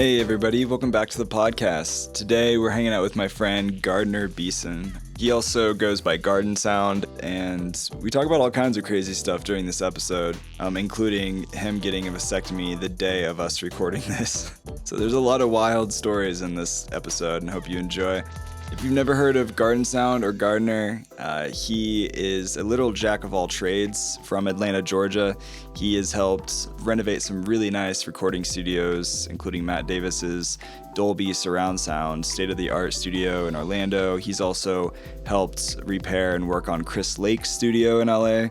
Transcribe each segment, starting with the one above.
Hey everybody, welcome back to the podcast. Today we're hanging out with my friend Gardner Beson. He also goes by GARDNSOUND, and we talk about all kinds of crazy stuff during this episode, including him getting a vasectomy the day of us recording this. So there's a lot of wild stories in this episode, and hope you enjoy. If you've never heard of GARDNSOUND or Gardner, he is a literal jack of all trades from Atlanta, Georgia. He has helped renovate some really nice recording studios, including Matt Davis's Dolby Surround sound, state-of-the-art studio in Orlando. He's also helped repair and work on Chris Lake's studio in LA.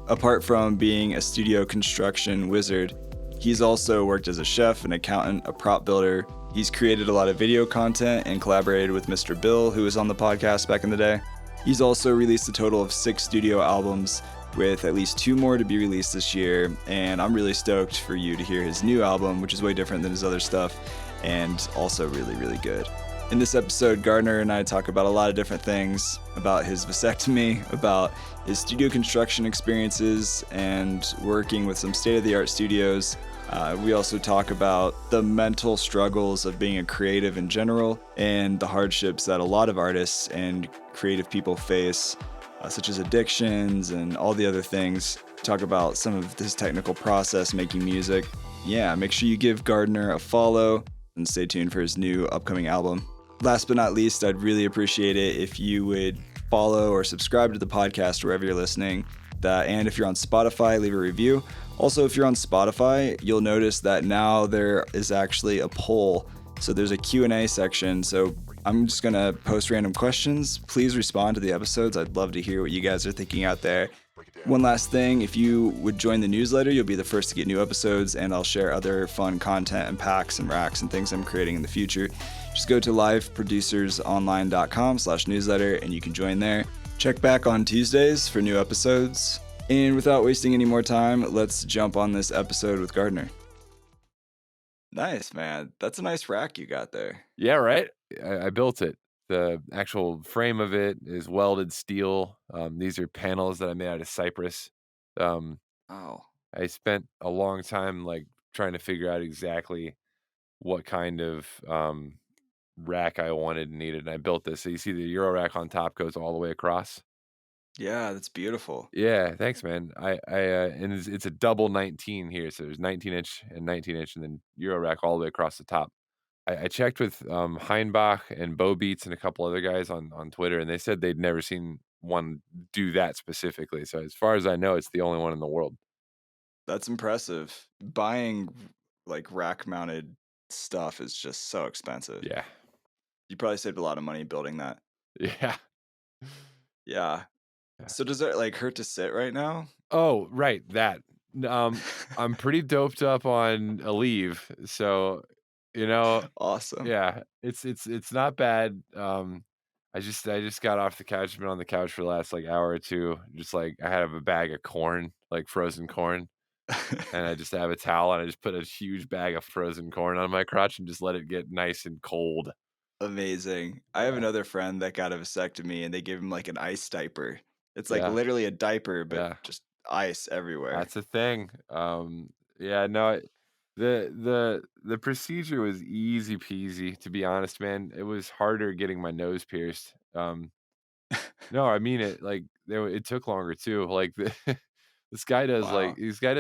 Apart from being a studio construction wizard, he's also worked as a chef, an accountant, a prop builder. He's created a lot of video content and collaborated with Mr. Bill, who was on the podcast back in the day. He's also released a total of 6 studio albums, with at least 2 more to be released this year, and I'm really stoked for you to hear his new album, which is way different than his other stuff, and also really, really good. In this episode, Gardner and I talk about a lot of different things, about his vasectomy, about his studio construction experiences, and working with some state-of-the-art studios. We also talk about the mental struggles of being a creative in general and the hardships that a lot of artists and creative people face, such as addictions and all the other things. Talk about some of his technical process making music. Yeah, make sure you give Gardner a follow and stay tuned for his new upcoming album. Last but not least, I'd really appreciate it if you would follow or subscribe to the podcast wherever you're listening. And if you're on Spotify, leave a review. Also, if you're on Spotify, you'll notice that now there is actually a poll. So there's a Q&A section. So I'm just going to post random questions. Please respond to the episodes. I'd love to hear what you guys are thinking out there. One last thing, if you would join the newsletter, you'll be the first to get new episodes, and I'll share other fun content and packs and racks and things I'm creating in the future. Just go to liveproducersonline.com/newsletter and you can join there. Check back on Tuesdays for new episodes. And without wasting any more time, let's jump on this episode with Gardner. Nice, man. That's a nice rack you got there. Yeah, right? I built it. The actual frame of it is welded steel. These are panels that I made out of cypress. Oh. I spent a long time trying to figure out exactly what kind of rack I wanted and needed, and I built this. So you see the Euro rack on top goes all the way across. Yeah, that's beautiful. Yeah, thanks, man. And it's a double 19 here, so there's 19-inch and 19-inch, and then Euro rack all the way across the top. I checked with Heinbach and Bo Beats and a couple other guys on Twitter, and they said they'd never seen one do that specifically. So as far as I know, it's the only one in the world. That's impressive. Buying rack-mounted stuff is just so expensive. Yeah. You probably saved a lot of money building that. Yeah. Yeah. So does it hurt to sit right now? Oh, right, that. I'm pretty doped up on Aleve, so Awesome. yeah, it's not bad. I just got off the couch, been on the couch for the last hour or two. Just I have a bag of corn, frozen corn, and I just have a towel and I just put a huge bag of frozen corn on my crotch and just let it get nice and cold. Amazing. I have another friend that got a vasectomy and they gave him an ice diaper. It's Yeah. literally a diaper, but Yeah. just ice everywhere. That's a thing. Yeah, no, the procedure was easy peasy, to be honest, man. It was harder getting my nose pierced. No, I mean it. It took longer too. This guy does Wow.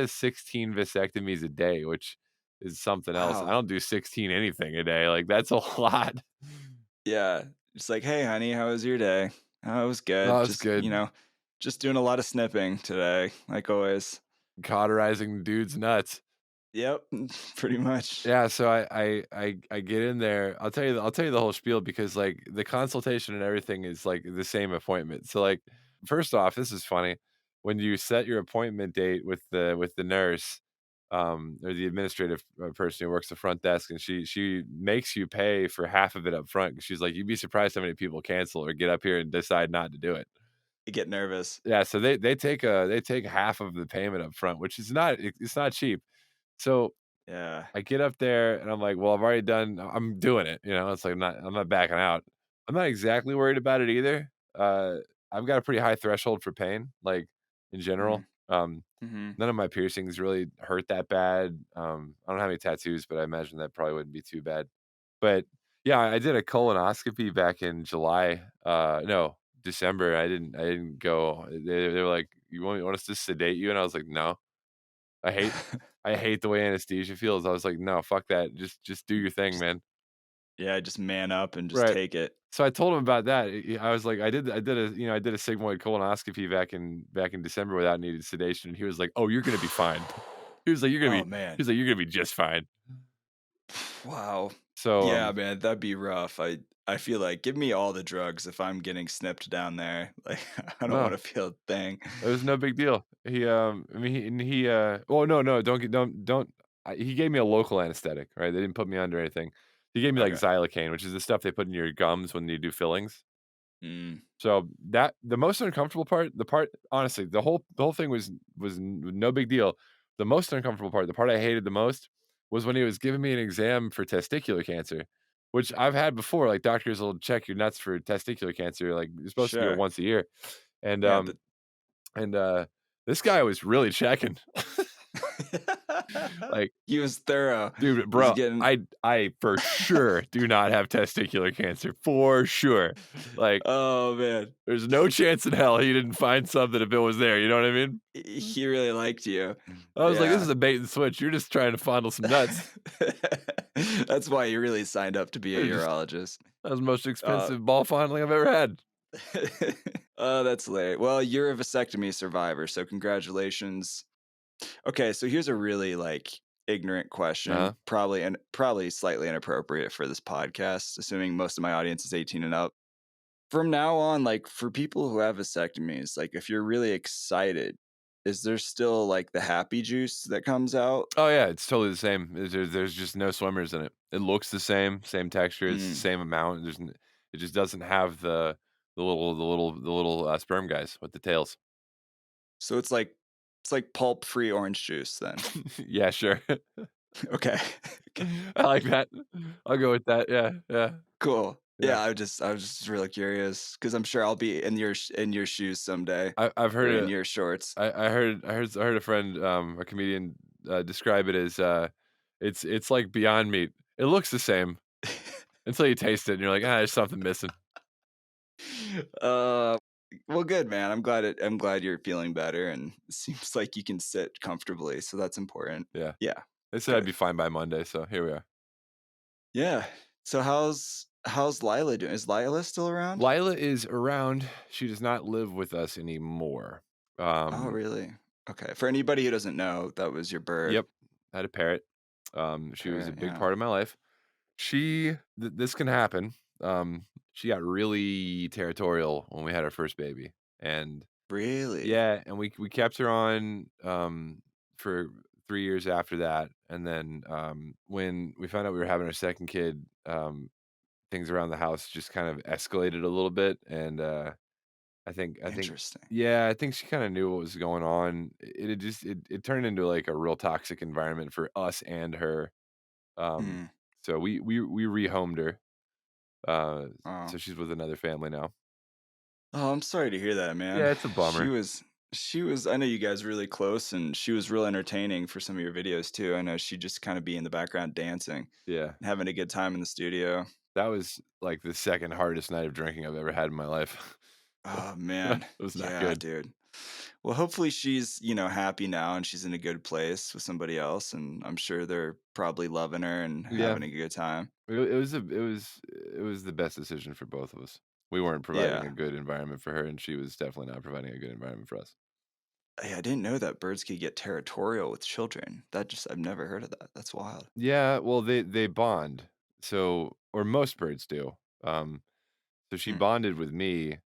16 vasectomies a day, which is something else. Wow. I don't do 16 anything a day. That's a lot. Yeah. It's hey, honey, how was your day? Oh, it was good. Oh, it's Just, good. Just doing a lot of snipping today, like always. Cauterizing dudes' nuts. Yep, pretty much. Yeah, so I get in there. I'll tell you the whole spiel because the consultation and everything is the same appointment. So first off, this is funny. When you set your appointment date with the nurse, or the administrative person who works the front desk, and she makes you pay for half of it up front. 'Cause she's like, you'd be surprised how many people cancel or get up here and decide not to do it. You get nervous. Yeah, so they take half of the payment up front, which is it's not cheap. So Yeah. I get up there and I'm like, well, I've already done, I'm doing it. It's I'm not backing out. I'm not exactly worried about it either. I've got a pretty high threshold for pain, in general. Um, Mhm. None of my piercings really hurt that bad. I don't have any tattoos, but I imagine that probably wouldn't be too bad. But yeah, I did a colonoscopy back in July. No, December. I didn't go. They were like, "You want us to sedate you?" And I was like, "No. I hate I hate the way anesthesia feels." I was like, "No, fuck that. Just do your thing, Just man." yeah, just man up and just Right. take it. So I told him about that. I was like, I did a sigmoid colonoscopy back in December without needing sedation, and he was like, "Oh, you're gonna be fine." He was like, "You're gonna Oh, be." man. He's like, "You're gonna be just fine." Wow. So, Yeah, man, that'd be rough. I feel like give me all the drugs if I'm getting snipped down there. Like, I don't no, wanna feel a thing. it was no big deal. I mean, oh, no, don't he gave me a local anesthetic, right? They didn't put me under anything. He gave me, like, Okay. xylocaine, which is the stuff they put in your gums when you do fillings. Mm, So that the most uncomfortable part, the part honestly, the whole thing was no big deal. The most uncomfortable part, the part I hated the most, was when he was giving me an exam for testicular cancer, which I've had before. Like doctors will check your nuts for testicular cancer. Like you're supposed to do it sure. once a year, and Yeah, um and this guy was really checking. Like, he was thorough. dude, He's bro, getting I for sure do not have testicular cancer for sure. Like oh, man. there's no chance in hell he didn't find something if it was there, you know what I mean? He really liked you. I was like, "This Yeah. is a bait and switch, you're just trying to fondle some nuts." That's why you really signed up to be a It just urologist. that was the most Uh expensive ball fondling I've ever had. Oh, that's late. Well, you're a vasectomy survivor, so congratulations. Okay, so here's a really like ignorant Uh-huh. question, probably slightly inappropriate for this podcast, assuming most of my audience is 18 and up. From now on, like for people who have vasectomies, like if you're really excited, is there still like the happy juice that comes out? Oh, yeah, it's totally the same. There's just no swimmers in it. It looks the same texture, it's the Mm. same amount, it just doesn't have the little sperm guys with the tails. So it's like pulp-free orange juice then. Yeah, sure. Okay. Okay. I like that. I'll go with that, yeah, yeah, Cool. yeah. Yeah, I was just really curious because I'm sure I'll be in your shoes someday I've or heard in it. your shorts. I heard a friend, a comedian, describe it as, it's like Beyond Meat. It looks the same until you taste it and you're like, "Ah, there's something missing." Uh, well, good, man. I'm glad you're feeling better, and it seems like you can sit comfortably, so that's important. Yeah. Yeah, They said I'd good. be fine by Monday, so here we are. Yeah. So how's Lila doing? Is Lila still around? Lila is around. She does not live with us anymore. Oh, Um, really? Okay. For anybody who doesn't know, that was your bird. yep, I had a parrot. She was a Parrot, big yeah. part of my life. This can happen. She got really territorial when we had our first baby, and Really? yeah, and we kept her on, for 3 years after that, and then, when we found out we were having our second kid, things around the house just kind of escalated a little bit, and, I think Interesting. yeah, I think she kinda knew what was going on. It turned into, like, a real toxic environment for us and her, um, Mm. so we rehomed her, uh, Oh. so she's with another family now. Oh, I'm sorry to hear that, man. Yeah, it's a She bummer. was she was I know you guys were really close and she was real entertaining for some of your videos too. I know she'd just kind of be in the background dancing Yeah. and having a good time in the studio. That was, like, the second hardest night of drinking I've ever had in my life. Oh It man. was not Yeah, good. dude. Well, hopefully she's happy now and she's in a good place with somebody else and I'm sure they're probably loving her and Yeah. having a good time. It was the best decision for both of us. We weren't providing a Yeah. good environment for her, and she was definitely not providing a good environment for us. Hey, I didn't know that birds could get territorial with children. I've never heard of that. That's wild. Yeah, well, they bond. So or most birds do. So she Hmm. bonded with me,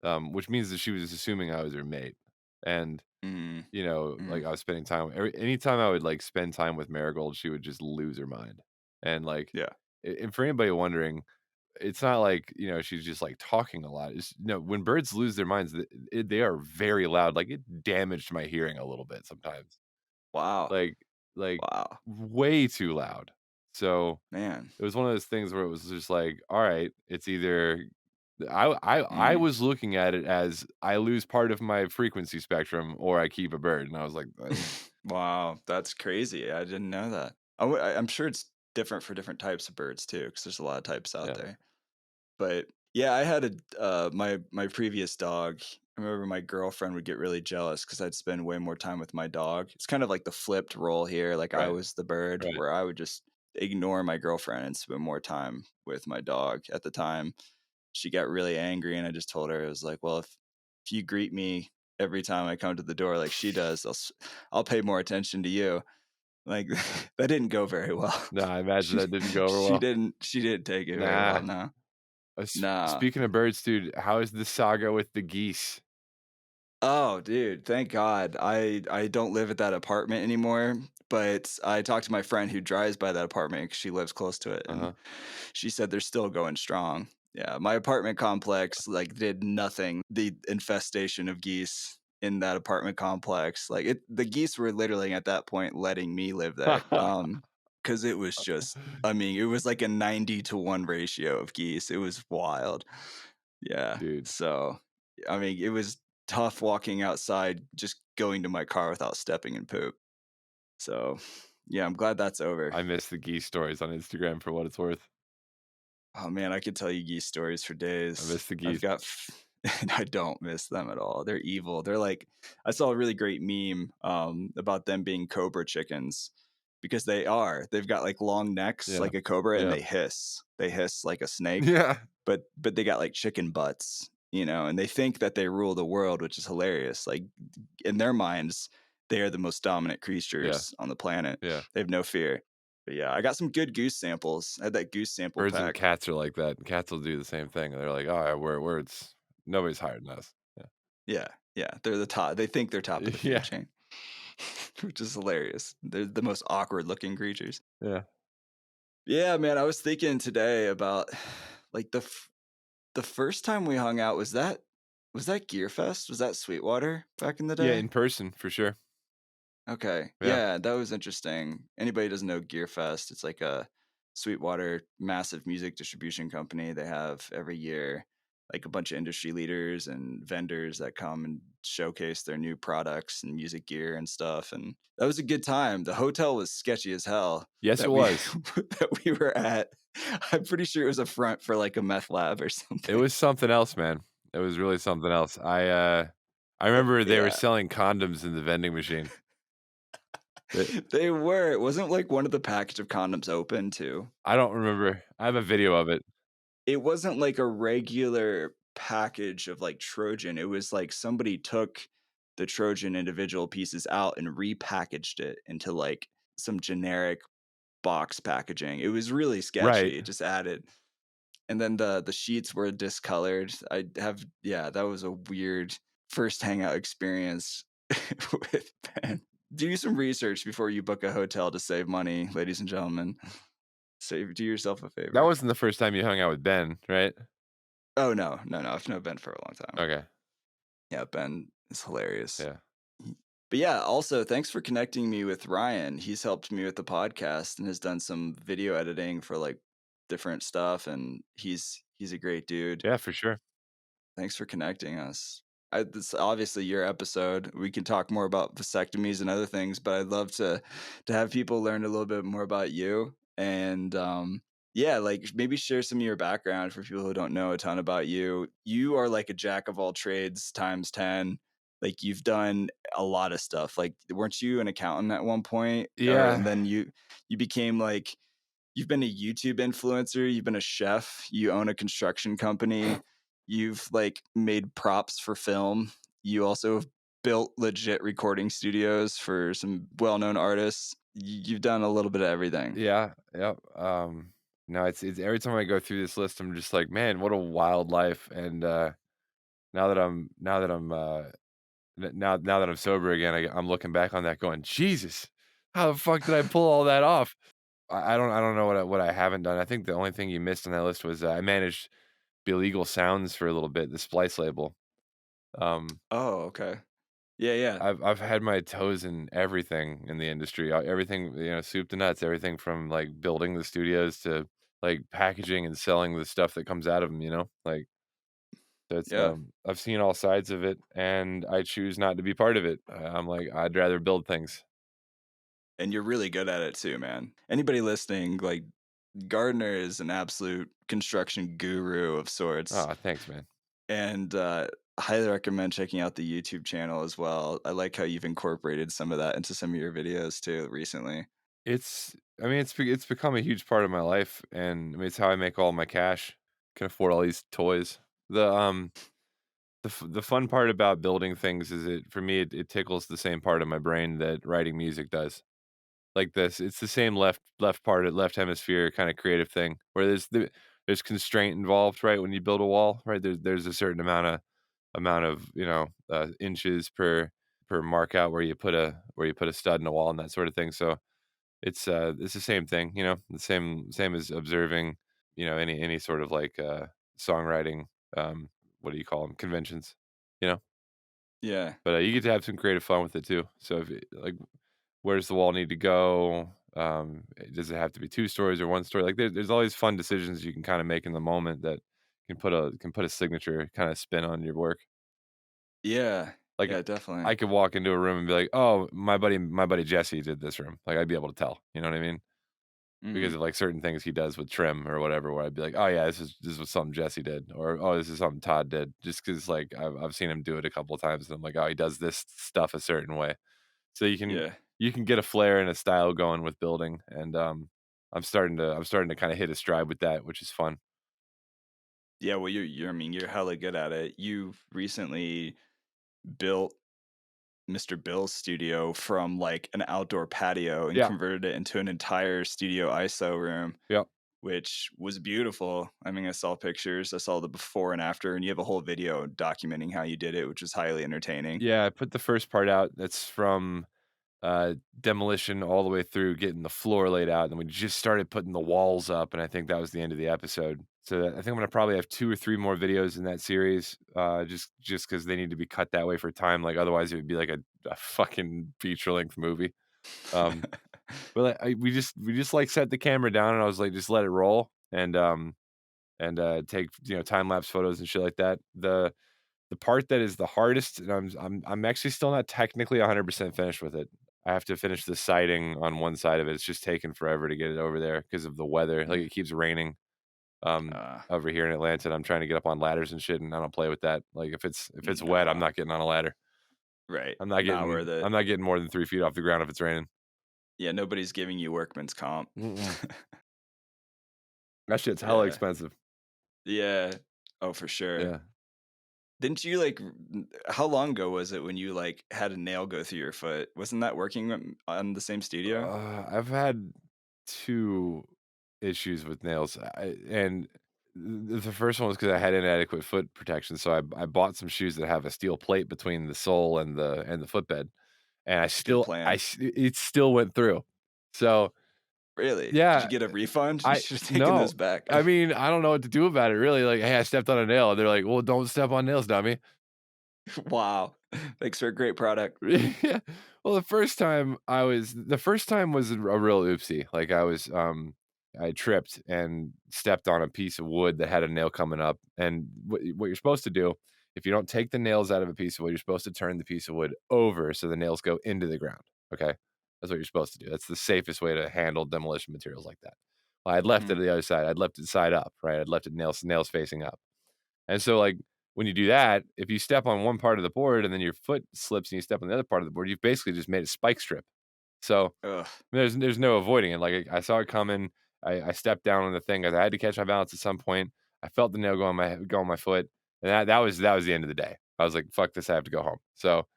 which means that she was assuming I was her mate. And, Mm, like, mm, I was spending time anytime I would, like, spend time with Marigold, she would just lose her mind. And, like, yeah. and for anybody wondering, it's not like, she's just, like, talking a lot. It's no, when birds lose their minds, they are very loud. Like, it damaged my hearing a little bit sometimes. Wow. Like like, Wow. way too loud. So, Man. it was one of those things where it was just like, "Alright, it's either I Mm. was looking at it as I lose part of my frequency spectrum or I keep a bird, and I was like, Wow, that's crazy. I didn't know that. I'm sure it's different for different types of birds too, because there's a lot of types out yeah, there. But yeah, I had my previous dog. I remember my girlfriend would get really jealous because I'd spend way more time with my dog. It's kind of like the flipped role here. Like I right, was the bird, right. where I would just ignore my girlfriend and spend more time with my dog. At the time, she got really angry, and I just told her, I was like, "Well, if you greet me every time I come to the door like she does, I'll pay more attention to you." Like that didn't go very well. No, I imagine she that didn't go over she well. didn't take it very Nah. well. No, S no. Speaking of birds, dude, how is the saga with the geese? Oh, dude, thank God. I don't live at that apartment anymore, but I talked to my friend who drives by that apartment 'cause she lives close to it, and Uh-huh. she said they're still going strong. Yeah, my apartment complex like did nothing. The infestation of geese in that apartment complex, like the geese were literally at that point letting me live there. Because it was just, I mean, it was like a 90-to-1 ratio of geese. It was wild. Yeah. Dude, So, I mean, it was tough walking outside, just going to my car without stepping in poop. So, yeah, I'm glad that's over. I miss the geese stories on Instagram for what it's worth. Oh man, I could tell you geese stories for I days. miss the I've geese. got, and I don't miss them at all. They're evil. They're like, I saw a really great meme about them being cobra chickens because they are. They've got like long necks Yeah, like a cobra, and yeah. they hiss. They hiss like a snake, Yeah, but they got like chicken butts, and they think that they rule the world, which is hilarious. Like in their minds, they are the most dominant yeah, creatures on the planet. yeah. They have no fear. But yeah, I got some good goose samples. I had that goose sample Birds and pack. cats are like that. Cats will do the same thing. They're like, "Oh, yeah, we're it's nobody's higher than us." Yeah. Yeah, yeah, they're the top. They think they're top of the food Yeah, chain, which is hilarious. They're the most awkward looking creatures. yeah. Yeah, man, I was thinking today about like the first time we hung out, was that Gear Fest? Was that Sweetwater back in the Yeah, day? in person, for sure. Okay. Yeah. Yeah, that was interesting. Anybody doesn't know Gear Fest, it's like a Sweetwater massive music distribution company. They have every year like a bunch of industry leaders and vendors that come and showcase their new products and music gear and stuff. And that was a good time. The hotel was sketchy as hell Yes, it that we was. that we were at. I'm pretty sure it was a front for like a meth lab or It something. was something else, man. It was really something else. I remember they were Yeah. selling condoms in the vending machine. They They were. It wasn't like one of the package of condoms open too. I don't remember. I have a video of it. It wasn't like a regular package of like Trojan. It was like somebody took the Trojan individual pieces out and repackaged it into like some generic box packaging. It was really Right. sketchy. It just added. And then the sheets were discolored. Yeah, that was a weird first hangout experience with Ben. Do some research before you book a hotel to save money, ladies and gentlemen. Do yourself a That favor. wasn't the first time you hung out with Ben, right? Oh no, no, no. I've known Ben for a long time. Okay. Yeah, Ben is hilarious. Yeah. But yeah, also thanks for connecting me with Ryan. He's helped me with the podcast and has done some video editing for like different stuff, and he's a great dude. Yeah, for sure. Thanks for connecting us. This obviously your episode. We can talk more about vasectomies and other things, but I'd love to have people learn a little bit more about you and yeah, like maybe share some of your background for people who don't know a ton about you. You are like a jack of all trades times 10. Like you've done a lot of stuff. Like weren't you an accountant at one point? Or Yeah. and then you became like you've been a YouTube influencer, you've been a chef, you own a construction company, you've like made props for film. You also have built legit recording studios for some well-known artists. You've done a little bit of everything. Yeah, yep, no, it's every time I go through this list, I'm just like, "Man, what a wild life," and, now that I'm sober again, I'm looking back on that going, "Jesus, how the fuck did I pull all that off?" I don't know what I haven't done. I think the only thing you missed on that list was, I managed Illegal Sounds for a little bit, the Splice label. Um, Oh, okay. Yeah, yeah. I've had my toes in everything in the industry, everything, soup to nuts, everything from, like, building the studios to, like, packaging and selling the stuff that comes out of them. Like So it's, Yeah. I've seen all sides of it, and I choose not to be part of it. I'm like, I'd rather build things. And you're really good at it too, man. Anybody listening, like Gardner is an absolute construction guru of sorts. Oh, thanks, man. And highly recommend checking out the YouTube channel as well. I like how you've incorporated some of that into some of your videos too recently. I mean, it's become a huge part of my life, and I mean, it's how I make all my cash, can afford all these toys. The the fun part about building things is for me it tickles the same part of my brain that writing music does. Like this, it's the same left part of left hemisphere kind of creative thing where there's constraint involved, right? When you build a wall, right? There's a certain amount of inches per mark out where you put a stud in a wall and that sort of thing. So it's the same thing, the same as observing, any sort of like songwriting, what do you call them, conventions, you know. Yeah. But you get to have some creative fun with it too. So if like, where does the wall need to go? Does it have to be two stories or one story? Like there's all these fun decisions you can kind of make in the moment that can put a signature kind of spin on your work. Yeah. Like Yeah, definitely. I could walk into a room and be like, "Oh, my buddy Jesse did this room." Like I'd be able to tell. You know what I mean? Because Mhm. of, like, certain things he does with trim or whatever, where I'd be like, "Oh, yeah, this was something Jesse did," or, "Oh, this is something Todd did," just because like, I've seen him do it a couple of times, and I'm like, "Oh, he does this stuff a certain way." So Yeah. you can get a flair and a style going with building, and, I'm starting to kinda hit a stride with that, which is fun. Yeah, well you're I mean, you're hella good at it. You've recently built Mr. Bill's studio from like an outdoor patio and Yeah, converted it into an entire studio ISO room, yeah. which was beautiful. I mean, I saw pictures, I saw the before and after, and you have a whole video documenting how you did it, which was highly entertaining. Yeah, I put the first part out, that's from demolition all the way through getting the floor laid out, and we just started putting the walls up, and I think that was the end of the episode. So I think I'm gonna probably have 2 or 3 more videos in that series, just because they need to be cut that way for time, like, otherwise it would be like a fucking feature length movie. Um, but, like, we just, like, set the camera down, and I was like, "Just let it roll," and take, time lapse photos and shit like that. The part that is the hardest, and I'm actually still not technically 100% finished with it. I have to finish the siding on one side of it. It's just taking forever to get it over there because of the weather. Like, Mm. it keeps raining, uh, over here in Atlanta, and I'm trying to get up on ladders and shit, and I don't play with that. Like, if it's wet, I'm nah, not getting on a ladder. right. I'm not Not getting worth it. I'm not getting more than 3 feet off the ground if it's raining. Yeah, nobody's giving you workman's comp. Mm-mm. That shit's hella Yeah. expensive. Yeah. Oh, for sure. Yeah. Didn't you like how long ago was it when you like had a nail go through your foot? Wasn't that working on the same studio? I've had 2 issues with nails, and the first one was because I had inadequate foot protection, so I bought some shoes that have a steel plate between the sole and the footbed, and Good plan. it still went through. So, Really? Did you yeah, get a refund? You I should have taken no. those back. I mean, I don't know what to do about it really, like, "Hey, I stepped on a nail." They're like, "Well, don't step on nails, dummy." Wow. Thanks for a great product. Yeah. Well, the first time was a real oopsie. Like I tripped and stepped on a piece of wood that had a nail coming up. And what you're supposed to do, if you don't take the nails out of a piece of wood, you're supposed to turn the piece of wood over so the nails go into the ground. Okay. That's what you're supposed to do. That's the safest way to handle demolition materials like that. Well, I'd left it Mm, the other side. I'd left it side up, right? I'd left it nails facing up. And so, like, when you do that, if you step on one part of the board and then your foot slips and you step on the other part of the board, you've basically just made a spike strip. So ugh. there's no avoiding it. Like I saw it coming. I stepped down on the thing. I had to catch my balance at some point. I felt the nail go on my foot, and that was the end of the day. I was like, "Fuck this! I have to go home." So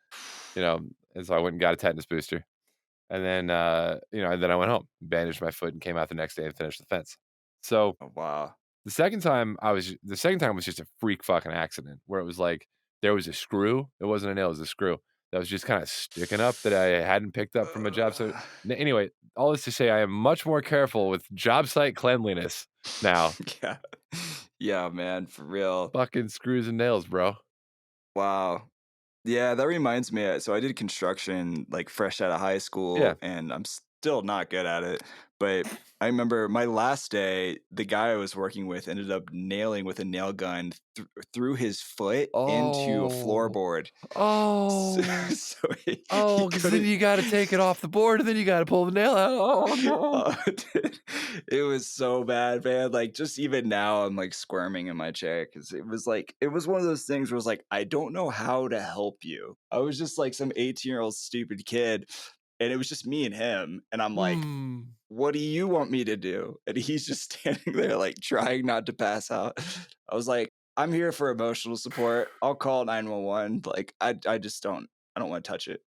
you know, and so I went and got a tetanus booster, and then and then I went home, bandaged my foot, and came out the next day and finished the fence. So Oh, wow. the second time was just a freak fucking accident where it was like there was a screw. It wasn't a nail, it was a screw that was just kinda sticking up that I hadn't picked up from a job site. Ugh. Anyway, all this to say I am much more careful with job site cleanliness now. Yeah. Yeah, man, for real. Fucking screws and nails, bro. Wow. Yeah, that reminds me, so I did construction, like, fresh out of high Yeah. school, and I'm still not good at it, But I remember my last day, the guy I was working with ended up nailing with a nail gun through his foot into a Oh. floorboard. So, Oh. so he Oh, because then couldn't. you gotta take it off the board, and then you gotta pull the nail out. Oh, no. Dude, it was so bad, man. Like, just even now, I'm like squirming in my chair because it was one of those things where it's like, I don't know how to help you. I was just like some 18-year-old stupid kid, and it was just me and him. And I'm like, Hmm. what do you want me to do? And he's just standing there, like, trying not to pass out. I was like, I'm here for emotional support. I'll call 911. Like, I just I don't want to touch it.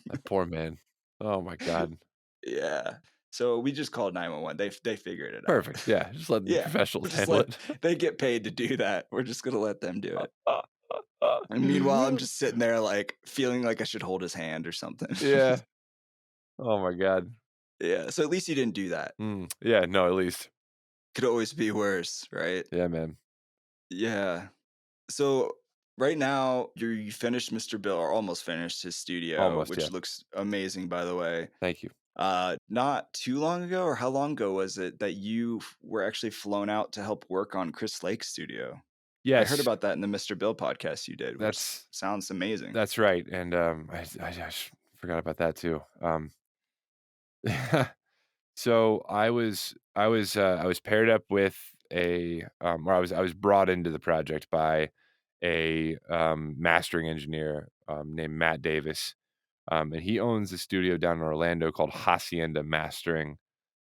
That poor man. Oh my god. Yeah. So we just called 911. They figured it out. Perfect, yeah, just let the Yeah. professionals We're just handle let it. they get paid to do that. We're just gonna let them do it. And meanwhile, I'm just sitting there like feeling like I should hold his hand or something. Yeah. Oh my god. Yeah. So at least you didn't do that. Yeah, no, at least. Could always be worse, right? Yeah, man. Yeah. So right now you finished Mr. Bill or almost finished his studio, Almost, which yeah. looks amazing by the way. Thank you. Not too long ago, or how long ago was it that were actually flown out to help work on Chris Lake's studio? I heard Yes, about that in the Mr. Bill podcast you did, which that's sounds amazing. that's right, and, I forgot about that too. So I was paired up with or I was brought into the project by a, mastering engineer, named Matt Davis, and he owns a studio down in Orlando called Hacienda Mastering.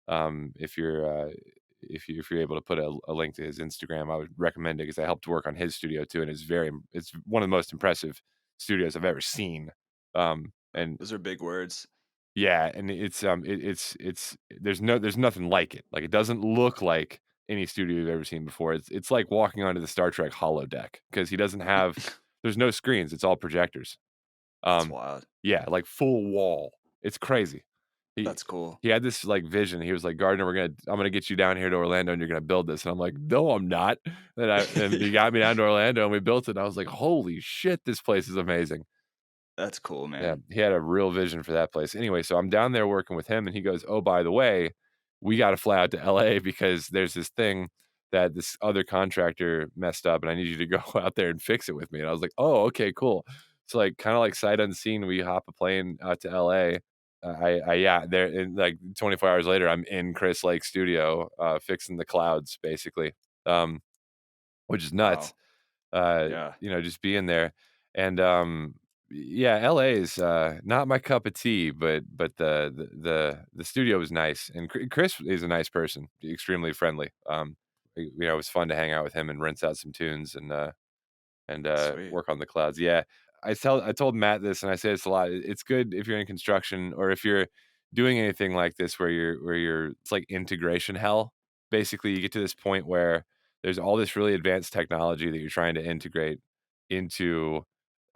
If you're, if you're able to put a link to his Instagram, I would recommend it because I helped work on his studio too, and it's one of the most impressive studios I've ever seen. And Those are big words. yeah, and it's there's nothing like it. Like, it doesn't look like any studio you've ever seen before. It's like walking onto the Star Trek holodeck because he doesn't have there's no screens, it's all projectors. That's Um, wild. yeah, like full wall. It's crazy. He That's cool. he had this, like, vision. He was like, "Gardner, I'm gonna get you down here to Orlando, and you're gonna build this." And I'm like, "No, I'm not." And he got me down to Orlando, and we built it, and I was like, "Holy shit, this place is amazing." That's cool, Yeah, man. he had a real vision for that place. Anyway, so I'm down there working with him, and he goes, "Oh, by the way, we gotta fly out to LA because there's this thing that this other contractor messed up, and I need you to go out there and fix it with me." And I was like, "Oh, okay, cool." So, like, kinda like sight unseen, we hop a plane out to LA. Yeah, there in, like, 24 hours later, I'm in Chris Lake's studio, fixing the clouds, basically, um, which is nuts. Wow. Yeah. Just being there. And, yeah, LA is, not my cup of tea, but the studio was nice, and Chris is a nice person, extremely friendly. It was fun to hang out with him and rinse out some tunes and Sweet. work on the clouds. Yeah, I told Matt this, and I say this a lot. It's good if you're in construction or if you're doing anything like this where you're it's like integration hell. Basically, you get to this point where there's all this really advanced technology that you're trying to integrate into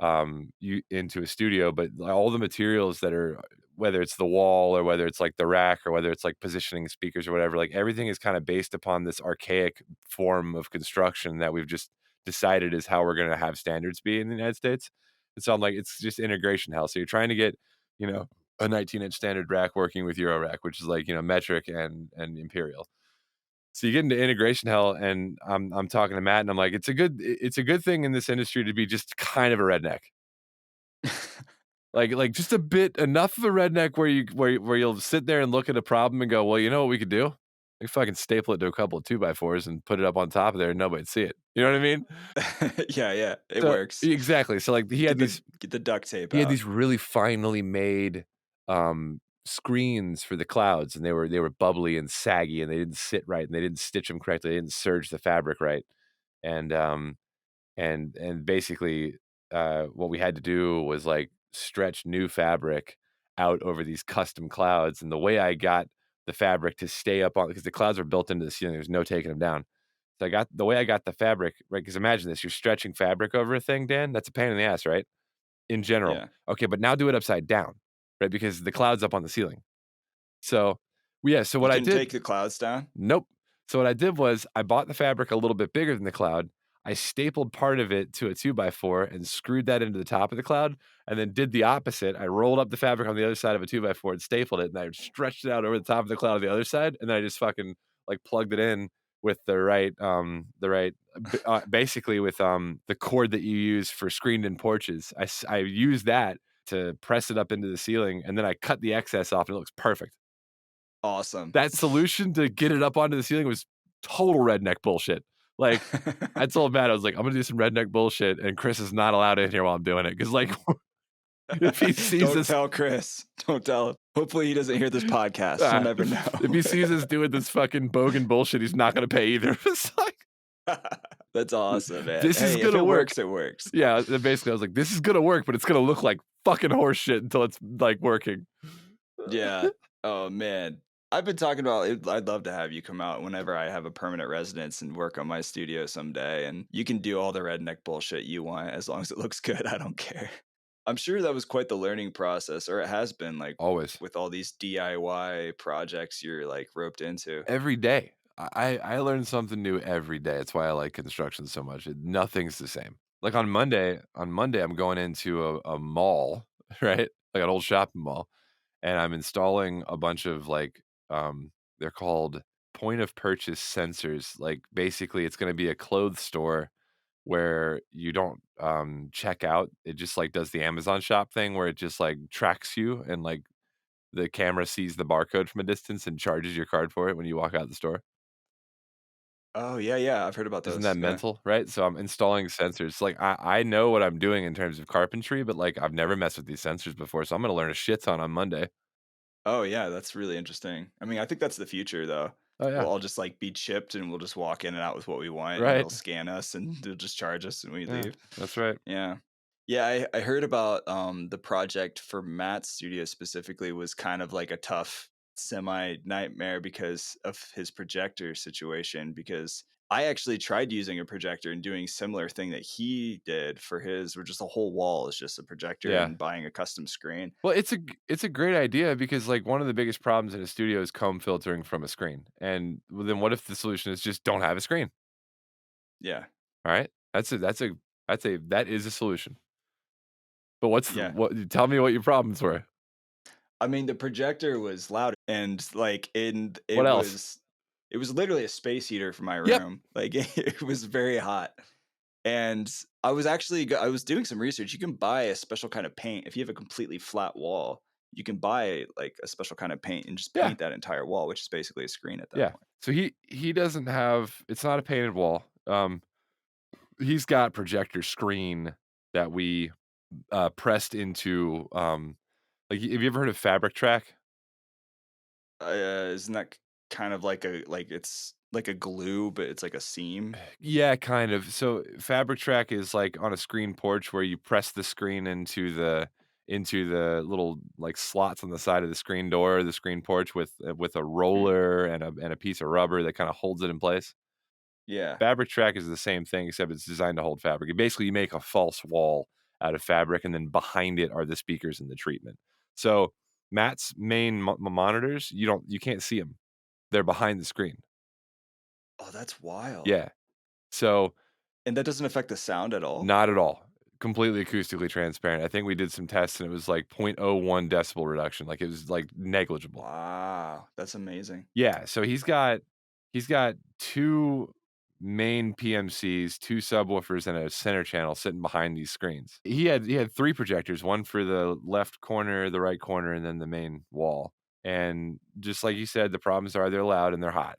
into a studio, but all the materials that are whether it's the wall or whether it's like the rack or whether it's like positioning speakers or whatever, like everything is kind of based upon this archaic form of construction that we've just decided is how we're going to have standards be in the United States. And so I'm like, it's just integration hell. So you're trying to get, you know, a 19-inch standard rack working with Euro rack, which is like, metric and imperial. So you get into integration hell, and I'm talking to Matt, and I'm like, it's a good thing in this industry to be just kind of a redneck. Like just a bit enough of a redneck where you'll sit there and look at a problem and go, "Well, you know what we could do? We fucking staple it to a couple of 2x4s and put it up on top of there and nobody'd see it." You know what I mean? Yeah, yeah. It So works. exactly. So, like, Get the duct tape he had out. these really finely made, screens for the clouds, and they were bubbly and saggy, and they didn't sit right, and they didn't stitch them correctly, they didn't serge the fabric right. And, and basically, what we had to do was, like, stretch new fabric out over these custom clouds, and the way I got the fabric to stay up on because the clouds are built into the ceiling, there's no taking them down. So I got the fabric right. Because imagine this, you're stretching fabric over a thing, Dan, that's a pain in the ass, right? In general. Yeah. Okay, but now do it upside down, right? Because the cloud's up on the ceiling. So, yeah, so You what I can did take the clouds down? nope. So what I did was I bought the fabric a little bit bigger than the cloud. I stapled part of it to a 2x4 and screwed that into the top of the cloud, and then did the opposite. I rolled up the fabric on the other side of a 2x4 and stapled it, and I stretched it out over the top of the cloud on the other side, and then I just fucking, like, plugged it in with basically with, the cord that you use for screened-in porches. I used that to press it up into the ceiling, and then I cut the excess off, and it looks perfect. Awesome. That solution to get it up onto the ceiling was total redneck bullshit. Like, I told Matt, I was like, "I'm gonna do some redneck bullshit, and Chris is not allowed in here while I'm doing it, because like, if he sees Don't us tell Chris. Don't tell him. Hopefully he doesn't hear this podcast. You'll never know. if he sees us doing this fucking bogan bullshit, he's not gonna pay either." It's like, That's awesome, man. this is Hey, gonna if it work. works, it works. Yeah, basically, I was like, "This is gonna work, but it's gonna look like fucking horse shit until it's, like, working." Yeah. Oh, man. I've been talking about it. I'd love to have you come out whenever I have a permanent residence and work on my studio someday. And you can do all the redneck bullshit you want as long as it looks good. I don't care. I'm sure that was quite the learning process, or it has been, like, Always. with all these DIY projects you're like roped into. Every day. I learn something new every day. It's why I like construction so much. Nothing's the same. Like on Monday, I'm going into a mall, right? Like an old shopping mall, and I'm installing a bunch of like they're called point of purchase sensors. Like basically it's gonna be a clothes store where you don't check out. It just like does the Amazon shop thing where it just like tracks you and like the camera sees the barcode from a distance and charges your card for it when you walk out the store. Oh, yeah, yeah. I've heard about Isn't those. that Yeah. mental, right? So I'm installing sensors. Like I know what I'm doing in terms of carpentry, but like I've never messed with these sensors before, so I'm gonna learn a shit ton on Monday. Oh, yeah. That's really interesting. I mean, I think that's the future, though. Oh yeah, We'll all just like be chipped and we'll just walk in and out with what we want and right. it'll scan us and they'll just charge us and we Yeah, leave. that's right. Yeah. Yeah, I heard about the project for Matt's studio specifically was kind of like a tough semi nightmare because of his projector situation. Because I actually tried using a projector and doing similar thing that he did for his, where just the whole wall is just a projector Yeah. and buying a custom screen. Well, it's a great idea because like one of the biggest problems in a studio is comb filtering from a screen. And well, then what if the solution is just don't have a screen? Yeah, All right, that is a solution. But what's the, yeah. what? Tell me what your problems were. I mean, the projector was loud and like What else? it was literally a space heater for my Yep. room. Like it was very hot. And I was doing some research. You can buy a special kind of paint if you have a completely flat wall. You can buy like a special kind of paint and just Yeah. paint that entire wall, which is basically a screen at that Yeah. point. So he doesn't have, it's not a painted wall. He's got projector screen that we pressed into like have you ever heard of Fabric Track? Isn't that kind of like it's like a glue, but it's like a seam? Yeah, kind of. So Fabric Track is like on a screen porch where you press the screen into the little like slots on the side of the screen door, the screen porch with a Mm. roller and a piece of rubber that kind of holds it in place. Yeah. Fabric Track is the same thing, except it's designed to hold fabric. Basically, you make a false wall out of fabric, and then behind it are the speakers and the treatment. So Matt's main monitors, you can't see them; they're behind the screen. Oh, that's wild. Yeah, so And that doesn't affect the sound at all? not at all. Completely acoustically transparent. I think we did some tests, and it was like zero point zero 0.01 decibel reduction. Like it was like negligible. Wow, that's amazing. Yeah, so he's got 2 main PMCs, 2 subwoofers, and a center channel sitting behind these screens. He had 3 projectors, one for the left corner, the right corner, and then the main wall. And just like you said, the problems are they're loud and they're hot.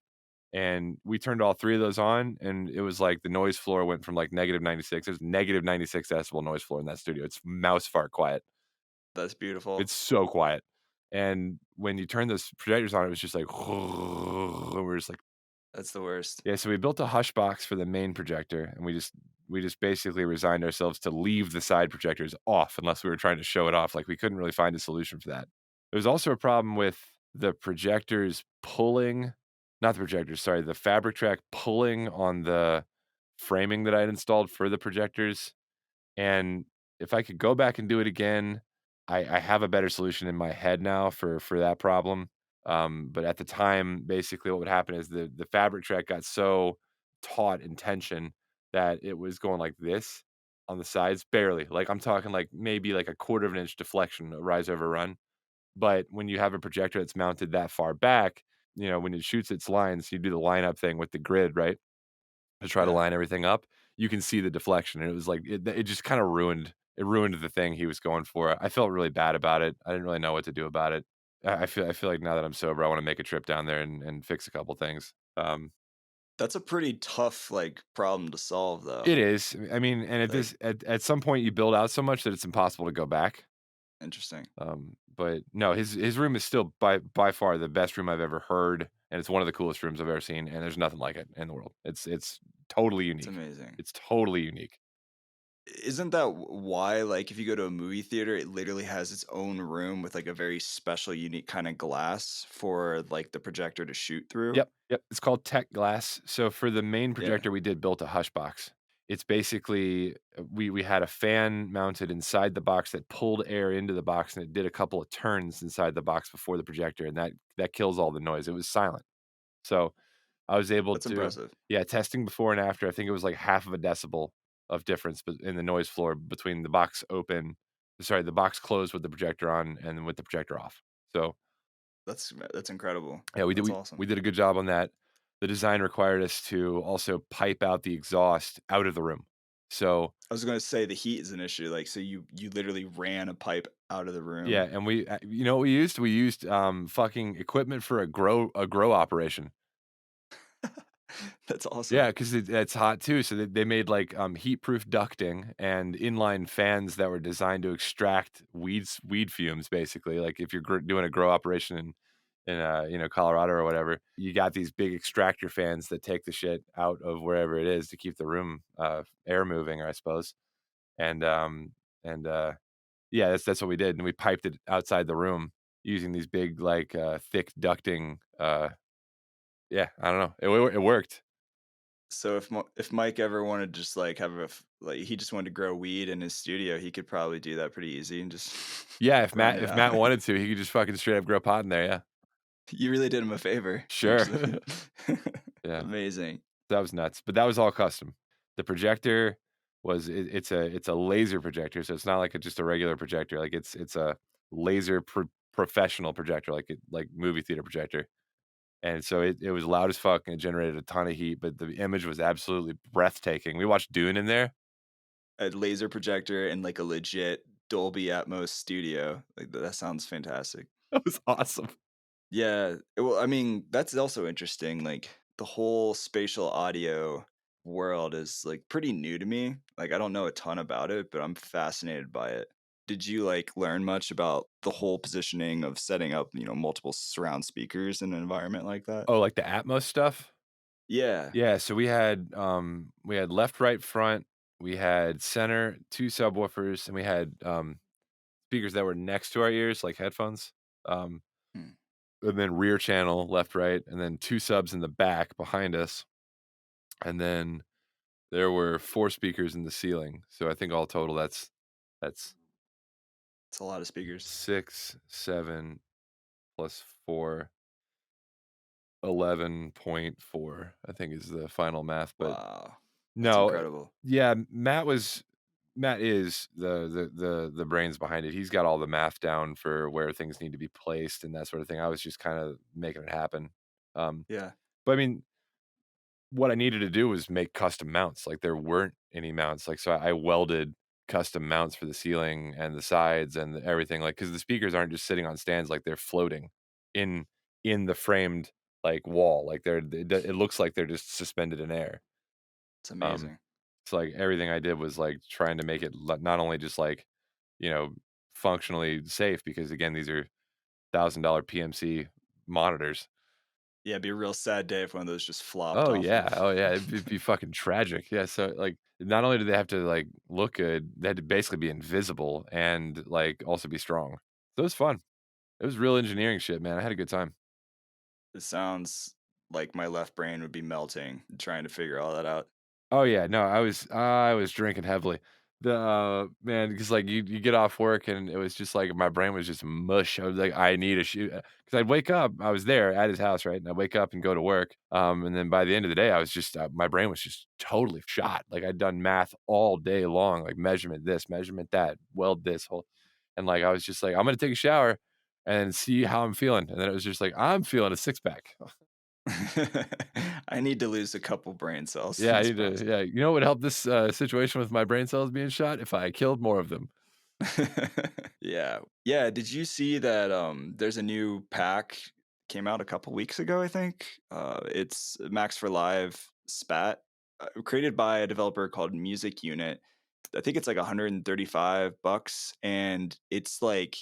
And we turned all 3 of those on, and it was like the noise floor went from like -96. It was -96 decibel noise floor in that studio. It's mouse fart quiet. That's beautiful. It's so quiet. And when you turn those projectors on, it was just like, and we're just like, That's the worst. yeah. So we built a hush box for the main projector, and we just basically resigned ourselves to leave the side projectors off unless we were trying to show it off. Like we couldn't really find a solution for that. There was also a problem with the projectors pulling, not the projectors, sorry, the fabric track pulling on the framing that I'd installed for the projectors. And if I could go back and do it again, I have a better solution in my head now for that problem. But at the time, basically what would happen is the fabric track got so taut in tension that it was going like this on the sides, barely. Like I'm talking like maybe like a quarter of an inch deflection, a rise over run. But when you have a projector that's mounted that far back, when it shoots its lines, you do the lineup thing with the grid, right? To try to Yeah. line everything up, you can see the deflection. And it was like it just kind of ruined the thing he was going for. I felt really bad about it. I didn't really know what to do about it. I feel like now that I'm sober, I want to make a trip down there and fix a couple things. That's a pretty tough, like, problem to solve, though. It is. I mean, and Like, at some point you build out so much that it's impossible to go back. interesting. But no, his room is still by far the best room I've ever heard, and it's one of the coolest rooms I've ever seen, and there's nothing like it in the world. It's totally It's unique. amazing. It's totally unique. Isn't that why, like, if you go to a movie theater, it literally has its own room with, like, a very special, unique kinda glass for, like, the projector to shoot through? Yep, yep. It's called Tech Glass. So for the main Yeah. projector we did built a hush box. It's basically we had a fan mounted inside the box that pulled air into the box and it did a couple of turns inside the box before the projector and that kills all the noise. It was silent. So I was able That's to impressive. yeah, testing before and after, I think it was like half of a decibel of difference in the noise floor between the box closed with the projector on and with the projector off. So That's incredible. yeah, we did That's we awesome. did a good job on that. The design required us to also pipe out the exhaust out of the room. So, I was gonna say the heat is an issue, like, so you literally ran a pipe out of the yeah, room? and you know what we used? We used, fucking equipment for a grow operation. That's Yeah, awesome. 'cause it's hot too, so they made, like, heat-proof ducting and inline fans that were designed to extract weed fumes, basically, like, if you're doing a grow operation in Colorado or whatever, you got these big extractor fans that take the shit out of wherever it is to keep the room, air moving, I suppose, and, yeah, that's what we did, and we piped it outside the room using these big, like, thick ducting, yeah, I don't know, it worked. So if Mike ever wanted to just, like, have a f like, he just wanted to grow weed in his studio, he could probably do that pretty easy and just Yeah, if run Matt it if out. Matt wanted to, he could just fucking straight up grow pot in there, yeah. You really did him a favor, Sure. actually. Yeah, Amazing. that was nuts, but that was all custom. The projector it's a laser projector, so it's not like just a regular projector, like, it's a laser professional projector, like movie theater projector, and so it was loud as fuck, and it generated a ton of heat, but the image was absolutely breathtaking. We watched Dune in there. A laser projector and, like, a legit Dolby Atmos studio, like, that sounds fantastic. That was awesome. Yeah, well, I mean, that's also interesting, like, the whole spatial audio world is, like, pretty new to me, like, I don't know a ton about it, but I'm fascinated by it. Did you, like, learn much about the whole positioning of setting up, multiple surround speakers in an environment like that? Oh, like the Atmos stuff? Yeah. Yeah, so we had left, right, front, we had center, 2 subwoofers, and we had, speakers that were next to our ears, like headphones, um, Hmm, and then rear channel, left, right, and then 2 subs in the back behind us, and then there were 4 speakers in the ceiling, so I think all total that's it's a lot of speakers. 6, 7 plus 4, 11.4, I think is the final math, but Wow. That's no, incredible. yeah, Matt is the brains behind it. He's got all the math down for where things need to be placed and that sort of thing. I was just kinda making it happen. Um, Yeah, but I mean, what I needed to do was make custom mounts, like, there weren't any mounts, like, so I welded custom mounts for the ceiling and the sides and everything, like, because the speakers aren't just sitting on stands, like, they're floating in in the framed, like, wall, like, it looks like they're just suspended in air. it's Um, amazing. so, like, everything I did was, like, trying to make it not only just, like, you know, functionally safe because, again, these are $1,000 PMC monitors. Yeah, it'd be a real sad day if one of those just flopped Oh, off yeah. of. Oh, yeah. It'd be fucking tragic. Yeah, so, like, not only did they have to, like, look good, they had to basically be invisible and, like, also be strong. So it was fun. It was real engineering shit, man. I had a good time. It sounds like my left brain would be melting trying to figure all that out. Oh, yeah. No, I was drinking heavily. Man, because like you get off work and it was just like my brain was just mush. I was like, I need a shoe because I'd wake up. I was there at his house, right? And I wake up and go to work. And then by the end of the day, I was just my brain was just totally shot. Like I'd done math all day long, like measurement this, measurement that, weld this whole, and like I was just like, I'm gonna take a shower and see how I'm feeling. And then it was just like, I'm feeling a six pack. I need to lose a couple brain cells Yeah, in I this need to. process. Yeah, you know what would help this situation with my brain cells being shot if I killed more of them. Yeah. Yeah, did you see that there's a new pack came out a couple weeks ago, I think. It's Max for Live Spat, created by a developer called Music Unit. I think it's like 135 bucks and it's like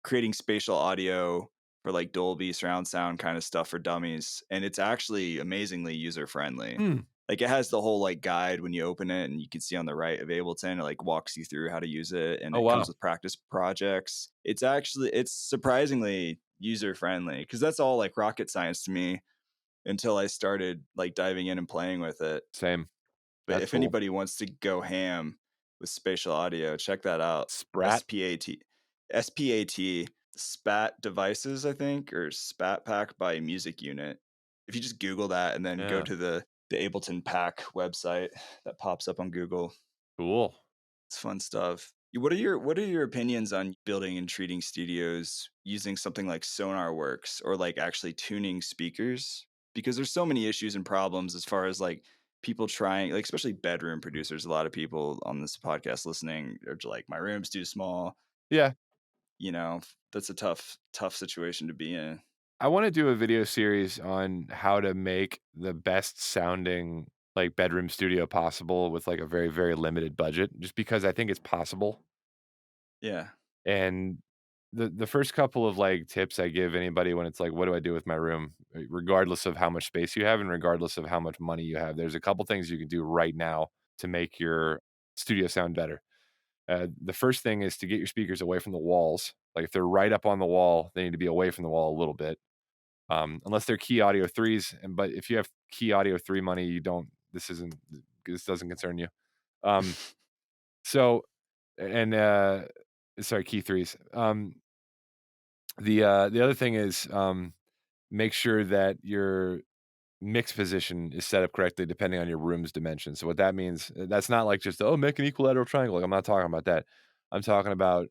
creating spatial audio for like Dolby surround sound kind of stuff for dummies, and it's actually amazingly user friendly. Hmm. Like it has the whole like guide when you open it, and you can see on the right of Ableton, it like walks you through how to use it, and Oh it comes wow. with practice projects. It's surprisingly user friendly because that's all like rocket science to me until I started like diving in and playing with it. Same. But That's if cool. anybody wants to go ham with spatial audio, check that out. Sprat. SPAT. SPAT. Spat Devices, I think, or Spat Pack by Music Unit. If you just Google that and then go Yeah. to the Ableton Pack website that pops up on Google, Cool. it's fun stuff. What are your opinions on building and treating studios using something like Sonar Works or like actually tuning speakers? Because there's so many issues and problems as far as like people trying, like especially bedroom producers. A lot of people on this podcast listening are like, my room's too small. Yeah. You know, that's a tough situation to be in. I want to do a video series on how to make the best sounding like bedroom studio possible with like a very, very limited budget, just because I think it's possible. Yeah. And the first couple of like tips I give anybody when it's like, what do I do with my room, regardless of how much space you have and regardless of how much money you have, there's a couple things you can do right now to make your studio sound better. The first thing is to get your speakers away from the walls. Like if they're right up on the wall, they need to be away from the wall a little bit. Unless they're key audio threes, and but if you have key audio three money, you don't. This doesn't concern you. Um, so and sorry, key threes. The other thing is make sure that your mix position is set up correctly depending on your room's dimension. So what that means, that's not like just, oh, make an equilateral triangle. Like, I'm not talking about that. I'm talking about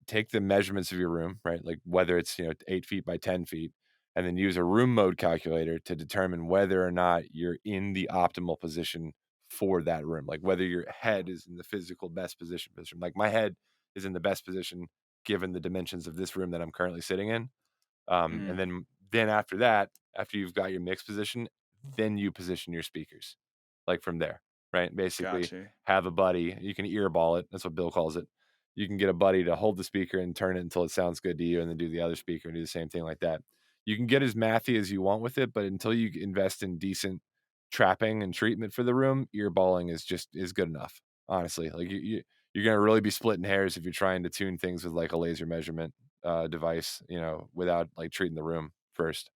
take the measurements of your room, right? Like whether it's 8 feet by 10 feet, and then use a room mode calculator to determine whether or not you're in the optimal position for that room. Like whether your head is in the physical best position. Like my head is in the best position given the dimensions of this room that I'm currently sitting in. And Mm, then after that, after you've got your mix position, then you position your speakers, like from there, right? Basically, gotcha. have a buddy. You can earball it. That's what Bill calls it. You can get a buddy to hold the speaker and turn it until it sounds good to you, and then do the other speaker and do the same thing like that. You can get as mathy as you want with it, but until you invest in decent trapping and treatment for the room, earballing is good enough. Honestly, like you're gonna really be splitting hairs if you're trying to tune things with like a laser measurement device, without like treating the room first.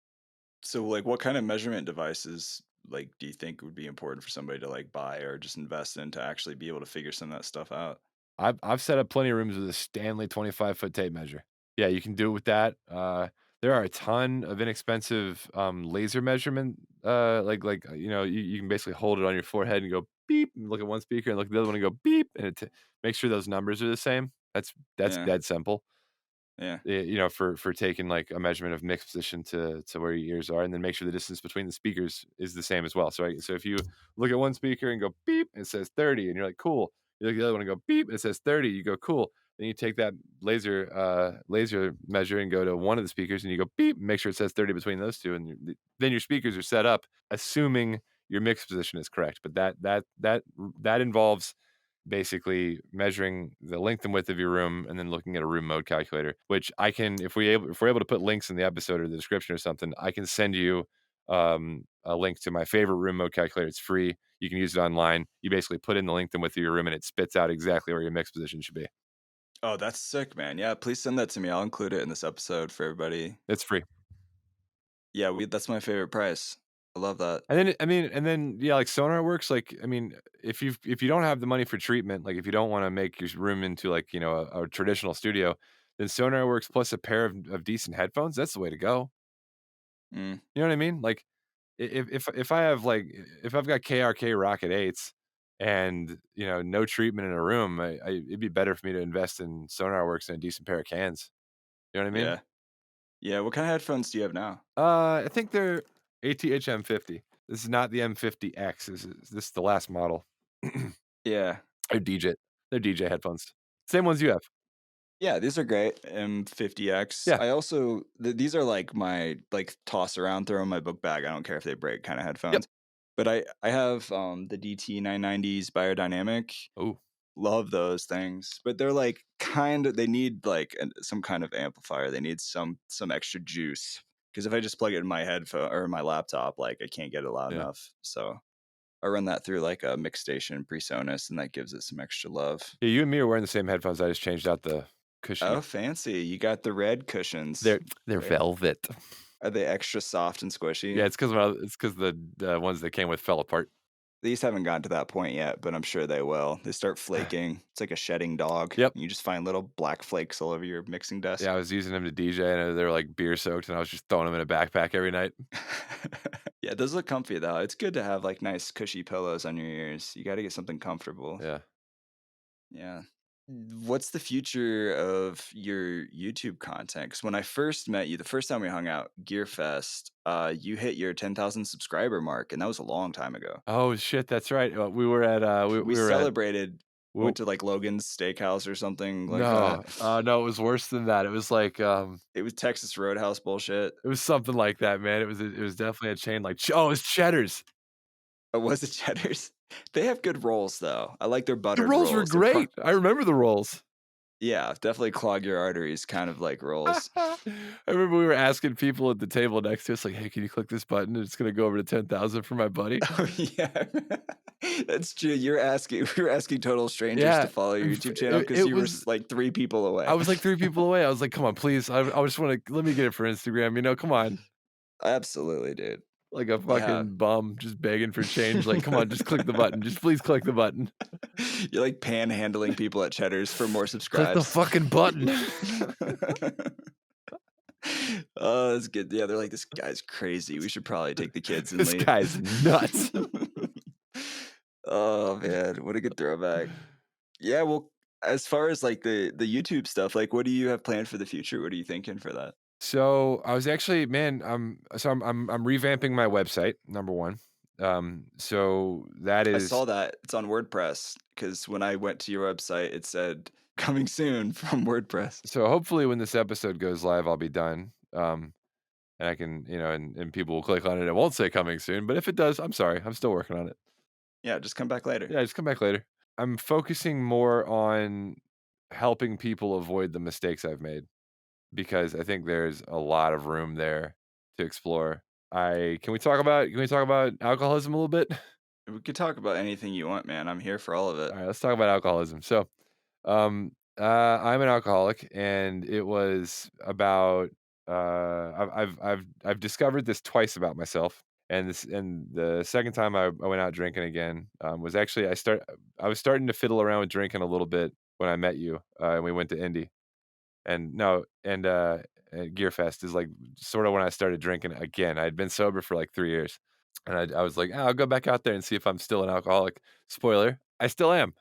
So like what kind of measurement devices like do you think would be important for somebody to like buy or just invest in to actually be able to figure some of that stuff out? I've set up plenty of rooms with a Stanley 25-foot tape measure. Yeah, you can do it with that. There are a ton of inexpensive laser measurement. You can basically hold it on your forehead and go beep, and look at one speaker and look at the other one and go beep, and make sure those numbers are the same. That's Yeah. dead simple. Yeah. For taking like a measurement of mix position to where your ears are, and then make sure the distance between the speakers is the same as well. So if you look at one speaker and go beep, and it says 30, and you're like, cool. You look at the other one and go beep, and it says 30. You go, cool. Then you take that laser measure and go to one of the speakers, and you go beep, and make sure it says 30 between those two, and then your speakers are set up, assuming your mix position is correct. But that involves basically measuring the length and width of your room and then looking at a room mode calculator, which I can, if we're able to put links in the episode or the description or something, I can send you a link to my favorite room mode calculator. It's free. You can use it online. You basically put in the length and width of your room and it spits out exactly where your mix position should be. Oh, that's sick, man. Yeah, please send that to me. I'll include it in this episode for everybody. It's free. Yeah, that's my favorite price. I love that. And then yeah, like Sonar works. Like, I mean, if you don't have the money for treatment, like if you don't want to make your room into like a traditional studio, then Sonar works plus a pair of decent headphones. That's the way to go. Mm, You know what I mean? Like if I have like if I've got KRK Rocket Eights and no treatment in a room, it'd be better for me to invest in SonarWorks and a decent pair of cans. You know what I mean? yeah. Yeah, what kind of headphones do you have now? I think they're ATH M50. This is not the M50X. This is the last model. Yeah. They're DJ. They're DJ headphones. Same ones you have. Yeah, these are great. M50X. Yeah. I also these are like my like toss around, throw in my book bag. I don't care if they break kind of Yep. headphones. But I have the DT 990s Biodynamic. Oh, Love those things. But they're like kind of they need like some kind of amplifier. They need some extra juice because if I just plug it in my headphone or my laptop, like I can't get it loud yeah. enough. So I run that through like a mix station PreSonus, and that gives it some extra love. Yeah, you and me are wearing the same headphones. I just changed out the cushion. Oh, fancy. You got the red cushions. They're There. velvet. Are they extra soft and Yeah, squishy? it's because the ones that came with fell apart. These haven't gotten to that point yet, but I'm sure they will. They start flaking. It's like a shedding dog. Yep. You just find little black flakes all over your mixing desk. Yeah, I was using them to DJ, and they were like beer soaked, and I was just throwing them in a backpack every night. Yeah, those look comfy though. It's good to have like nice cushy pillows on your ears. You got to get something comfortable. Yeah. Yeah. What's the future of your YouTube content? Because when I first met you, the first time we hung out, Gearfest, you hit your 10,000 subscriber mark, and that was a long time ago. Oh shit, that's right. We were at We we were at celebrated, w- went to like Logan's Steakhouse or something like that. no, no, it was worse than that. It was like It was Texas Roadhouse bullshit. it was something like that, man. It was definitely a chain like oh, it's Cheddar's. Or was it Cheddar's? They have good rolls though. I like their The buttered rolls were rolls. They're great. I remember the rolls. yeah, definitely clog your arteries, kind of like rolls. I remember we were asking people at the table next to us, like, "Hey, can you click this button? It's gonna go over to 10,000 for my buddy." Oh yeah, that's true. We were asking total strangers to Yeah, follow your YouTube channel because it you were was. like 3 people away. I was like 3 people away. I was like, "Come on, please. I just wanna let me get it for Instagram, come on." Absolutely, dude. Like a Yeah. fucking bum just begging for change, like, "Come on, just click the button. Just please click the button. You're like panhandling people at Cheddar's for more Click the subscribes. fucking button." Oh, that's good. Yeah, they're like, this guy's crazy. We should probably take the kids and This leave. guy's nuts. Oh man, what a good throwback. Yeah, well, as far as like the YouTube stuff, like what do you have planned for the future? What are you thinking for that? So, I was actually man, I'm revamping my website, number 1. So that I is saw that it's on WordPress because when I went to your website, it said coming soon from WordPress. so hopefully when this episode goes live, I'll be done. And I can, and people will click on it. It won't say coming soon, but if it does, I'm sorry. I'm still working on it. Yeah, just come back later. Yeah, just come back later. I'm focusing more on helping people avoid the mistakes I've made because I think there's a lot of room there to explore. I can we talk about alcoholism a little bit? We could talk about anything you want, man. I'm here for all of it. All right, let's talk about alcoholism. So, I'm an alcoholic, and it was about I've discovered this twice about myself, and the second time I went out drinking again was actually I was starting to fiddle around with drinking a little bit when I met you, and we went to Indy, and no, and Gearfest is like sort of when I started drinking again. I had been sober for like 3 years, and I was like, "Ah, I'll go back out there and see if I'm still an alcoholic. Spoiler, I still am.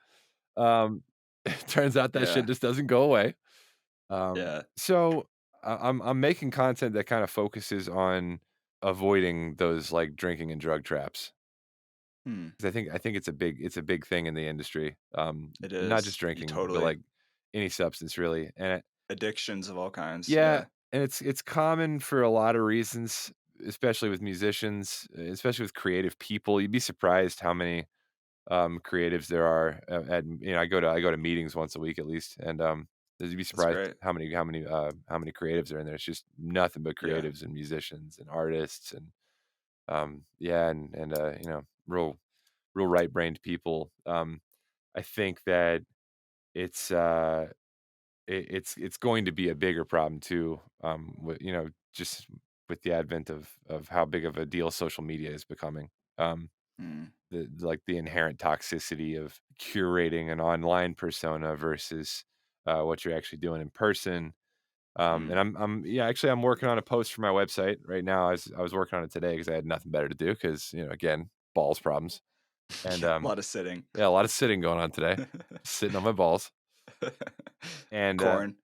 Um, it turns out that shit Yeah, just doesn't go away. yeah. So I'm making content that kind of focuses on avoiding those like drinking and drug traps. Hmm. 'Cause I think it's a big thing in the industry. It Not just is. You drinking, but totally like any substance really. And addictions of all kinds. yeah, Yeah, and it's common for a lot of reasons, especially with musicians, especially with creative people. You'd be surprised how many creatives there are at I go to meetings once a week at least, and you'd be that's surprised great. how many creatives are in there. It's just nothing but Yeah, creatives and musicians and artists and yeah, and real right brained people. I think that it's it's going to be a bigger problem too. Just with the advent of how big of a deal social media is becoming. Um, Mm, the inherent toxicity of curating an online persona versus what you're actually doing in person. And mm. yeah, actually, I'm working on a post for my website right now. I was working on it today because I had nothing better to do because, again, balls problems. And Yeah, a lot of sitting. yeah, a lot of sitting going on today, sitting on my balls. And Corn.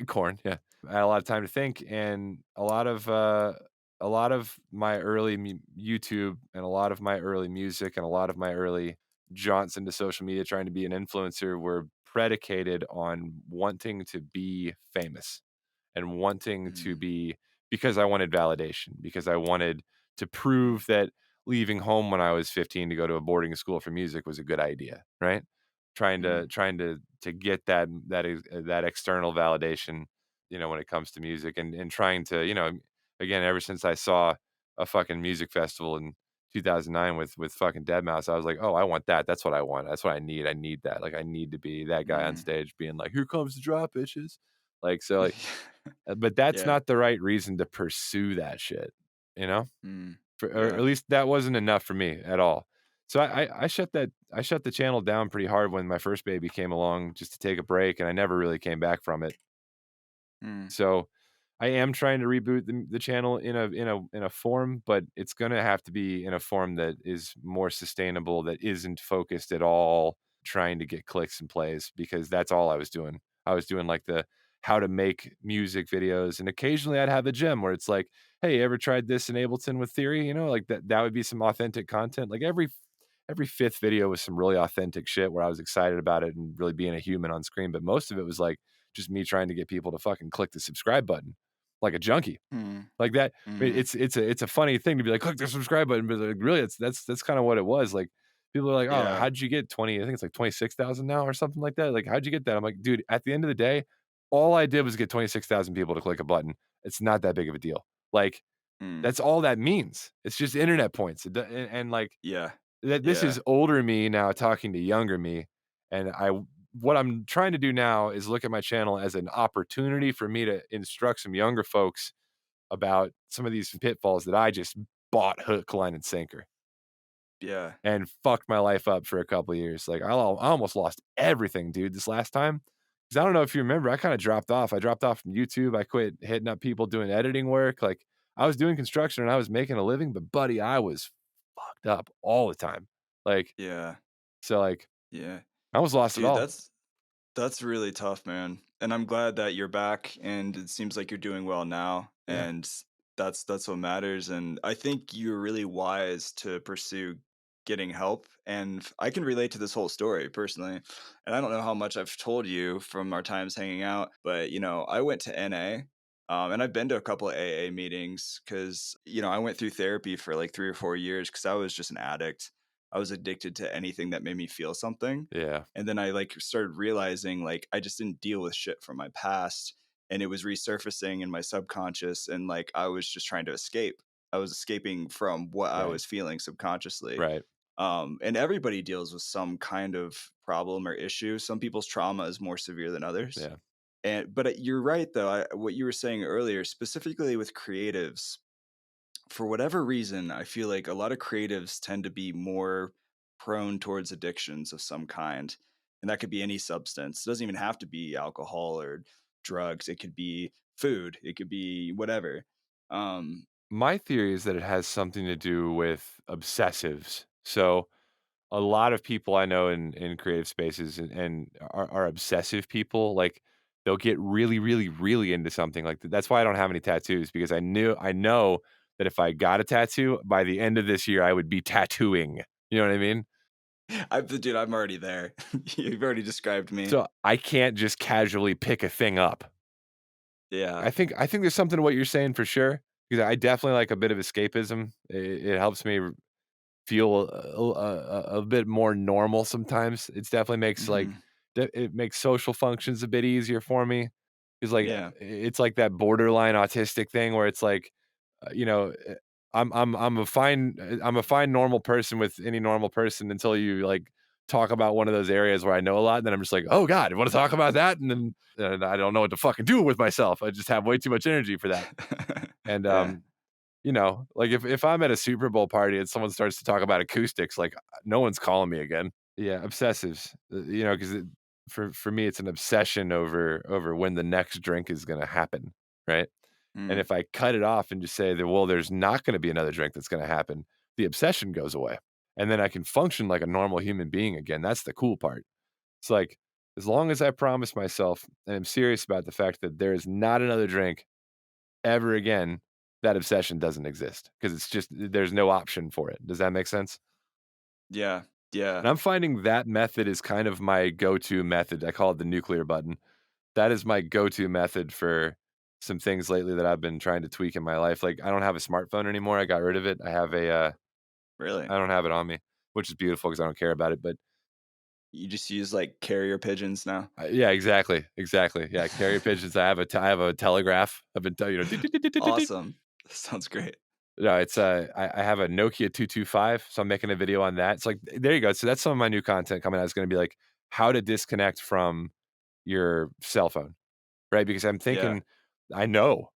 corn, yeah. I had a lot of time to think, and a lot of my early YouTube and a lot of my early music and a lot of my early jaunts into social media trying to be an influencer were predicated on wanting to be famous and wanting to Mm, be, because I wanted validation, because I wanted to prove that leaving home when I was 15 to go to a boarding school for music was a good idea, right? mm, Trying to get that external validation, when it comes to music, and trying to, again, ever since I saw a fucking music festival in 2009 with fucking Dead Mouse, I was like, "Oh, I want that. That's what I want. That's what I need. I need that. Like, I need to be that guy on mm. stage being like, 'Here comes the drop, bitches.'" Like, so, like, but that's Yeah. not the right reason to pursue that shit, you know? Mm, Or yeah. at least that wasn't enough for me at all. So I shut the channel down pretty hard when my first baby came along just to take a break, and I never really came back from it. Mm, So I am trying to reboot the channel in a form, but it's gonna have to be in a form that is more sustainable, that isn't focused at all trying to get clicks and plays, because that's all I was doing. I was doing like the how to make music videos, and occasionally I'd have a gem where it's like, "Hey, you ever tried this in Ableton with Theory?" Like that would be some authentic content. Like every fifth video was some really authentic shit where I was excited about it and really being a human on screen, but most of it was like just me trying to get people to fucking click the subscribe button like a junkie. mm, Like that. I mean, mhm. it's a funny thing to be like, click the subscribe button, but like really, that's kind of what it was. Like people are like, oh, Yeah. how'd you get 20? I think it's like 26,000 now or something like that. Like, how'd you get that? I'm like, dude, at the end of the day, all I did was get 26,000 people to click a button. It's not that big of a deal. Like Mm, that's all that means. It's just internet points. And like yeah. that, this Yeah. is older me now talking to younger me, and what I'm trying to do now is look at my channel as an opportunity for me to instruct some younger folks about some of these pitfalls that I just bought hook, line, and sinker Yeah. and fucked my life up for a couple of years. Like I almost lost everything, dude, this last time. Because I don't know if you remember, I kind of dropped off. I dropped off from YouTube. I quit hitting up people doing editing work. Like I was doing construction and I was making a living, but buddy, I was fucked up all the time. Like, Yeah. so like Yeah. I almost lost it Dude, all. that's really tough, man. And I'm glad that you're back and it seems like you're doing well now. Yeah. And that's what matters. And I think you're really wise to pursue getting help. And I can relate to this whole story personally. And I don't know how much I've told you from our times hanging out, but I went to NA. And I've been to a couple of AA meetings because, I went through therapy for like 3 or 4 years because I was just an addict. I was addicted to anything that made me feel something. Yeah. And then I like started realizing like I just didn't deal with shit from my past and it was resurfacing in my subconscious and like I was just trying to escape. I was escaping from what I Right. was feeling subconsciously. Right. And everybody deals with some kind of problem or issue. Some people's trauma is more severe than others. Yeah. But you're right though. What you were saying earlier, specifically with creatives, for whatever reason, I feel like a lot of creatives tend to be more prone towards addictions of some kind. And that could be any substance. It doesn't even have to be alcohol or drugs. It could be food. It could be whatever. Um, My theory is that it has something to do with obsessives. So a lot of people I know in creative spaces and are obsessive people. Like they'll get really, really, really into something. Like that's why I don't have any tattoos, because I know that if I got a tattoo by the end of this year, I would be tattooing. You know what I mean? dude, I'm already there. You've already described me. So I can't just casually pick a thing up. Yeah. I think there's something to what you're saying for sure, because I definitely like a bit of escapism. It helps me feel a bit more normal sometimes. It's definitely makes like Hmm. it makes social functions a bit easier for me. Because like Yeah. it's like that borderline autistic thing where it's like, I'm a fine normal person with any normal person until you like talk about one of those areas where I know a lot, and then I'm just like, oh God, I want to talk about that, and then I don't know what to fucking do with myself. I just have way too much energy for that. And Yeah. like if I'm at a Super Bowl party and someone starts to talk about acoustics, like no one's calling me again. Yeah, obsessives, because for me it's an obsession over when the next drink is going to happen, right? And Mm, if I cut it off and just say that, well, there's not going to be another drink that's going to happen, the obsession goes away, and then I can function like a normal human being again. That's the cool part. It's like as long as I promise myself and I'm serious about the fact that there is not another drink ever again, that obsession doesn't exist because it's just there's no option for it. Does that make sense? yeah, yeah, And I'm finding that method is kind of my go-to method. I call it the nuclear button. That is my go-to method for some things lately that I've been trying to tweak in my life. Like I don't have a smartphone anymore. I got rid of it. really. I don't have it on me, which is beautiful because I don't care about it. But You just use like carrier pigeons now. yeah, exactly, exactly. Yeah, carrier pigeons. I have a telegraph. I've been Awesome. Sounds great. No, it's I have a Nokia 225, so I'm making a video on that. It's like there you go. So that's some of my new content coming out. It's going to be like how to disconnect from your cell phone, right? Because I'm Yeah. thinking, I know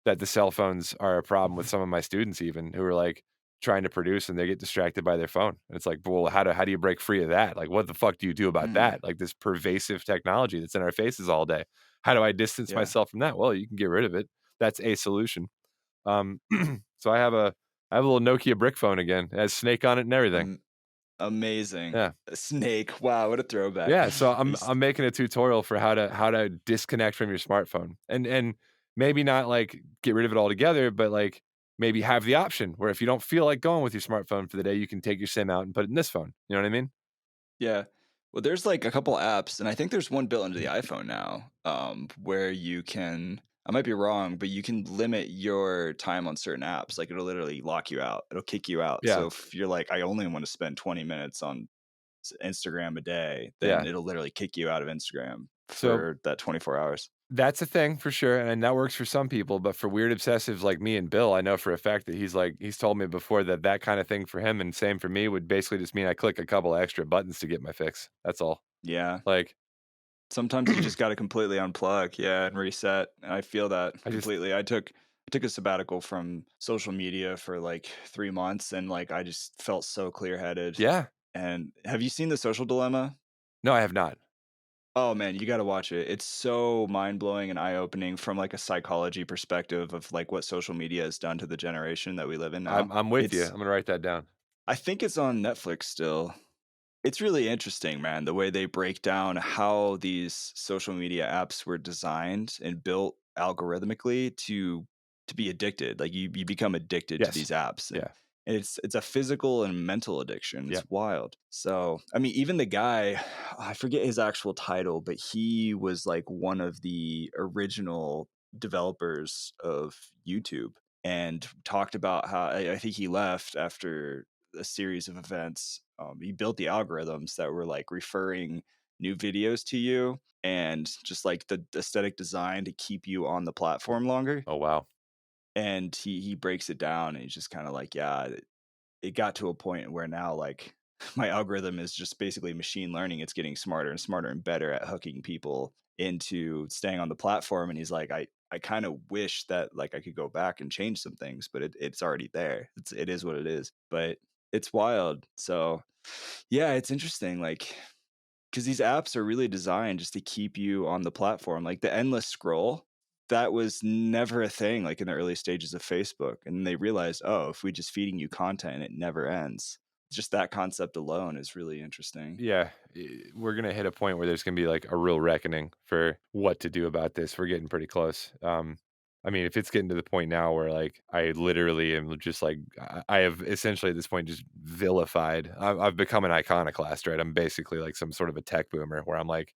that the cell phones are a problem with some of my students, even who are like trying to produce and they get distracted by their phone. And it's like, well, how do you break free of that? Like, what the fuck do you do about Mm, that? Like this pervasive technology that's in our faces all day. How do I distance yeah. myself from that? Well, you can get rid of it. That's a solution. Um, so I have a little Nokia brick phone again. It has Snake on it and everything. Um, amazing. Yeah. A snake. Wow, what a throwback. Yeah, so Is- I'm making a tutorial for how to disconnect from your smartphone. And maybe not like get rid of it altogether, but like maybe have the option where if you don't feel like going with your smartphone for the day, you can take your SIM out and put it in this phone. You know what I mean? yeah. Well, there's like a couple apps, and I think there's one built into the iPhone now, where you can. I might be wrong, but you can limit your time on certain apps. Like it'll literally lock you out. It'll kick you out. Yeah. So if you're like, I only want to spend 20 minutes on Instagram a day, then Yeah. it'll literally kick you out of Instagram So for that 24 hours. that's a thing for sure, and that works for some people, but for weird obsessives like me and Bill, I know for a fact that he's told me before that that kind of thing for him and same for me would basically just mean I click a couple extra buttons to get my fix. That's all. Yeah. Like, Sometimes you just got to completely unplug, yeah, and reset. And I feel that I just completely. I took a sabbatical from social media for like 3 months, and like I just felt so clear-headed. yeah. And have you seen The Social Dilemma? No, I have not. Oh man, you got to watch it. It's so mind-blowing and eye-opening from like a psychology perspective of like what social media has done to the generation that we live in now. I'm with you. I'm It's gonna write that down. I think it's on Netflix still. It's really interesting, man, the way they break down how these social media apps were designed and built algorithmically to be addicted. Like you become addicted to Yes. these apps, Yeah. and it's a physical and mental addiction. Yeah. It's wild. So, I mean, even the guy, I forget his actual title, but he was like one of the original developers of YouTube and talked about how I think he left after a series of events. He built the algorithms that were like referring new videos to you and just like the aesthetic design to keep you on the platform longer. Oh, wow. And he breaks it down and he's just kind of like, yeah, it got to a point where now like my algorithm is just basically machine learning. It's getting smarter and smarter and better at hooking people into staying on the platform. And he's like, I kind of wish that like I could go back and change some things, but it's already there. It is what it is. But it's wild. So yeah, it's interesting. Like because these apps are really designed just to keep you on the platform. Like the endless scroll, that was never a thing like in the early stages of Facebook. And they realized, oh, if we just feeding you content, it never ends. Just that concept alone is really interesting. Yeah, we're gonna hit a point where there's gonna be like a real reckoning for what to do about this. We're getting pretty close. I mean, if it's getting to the point now where like I literally am just like I have essentially at this point just vilified. I've become an iconoclast, right? I'm basically like some sort of a tech boomer where I'm like,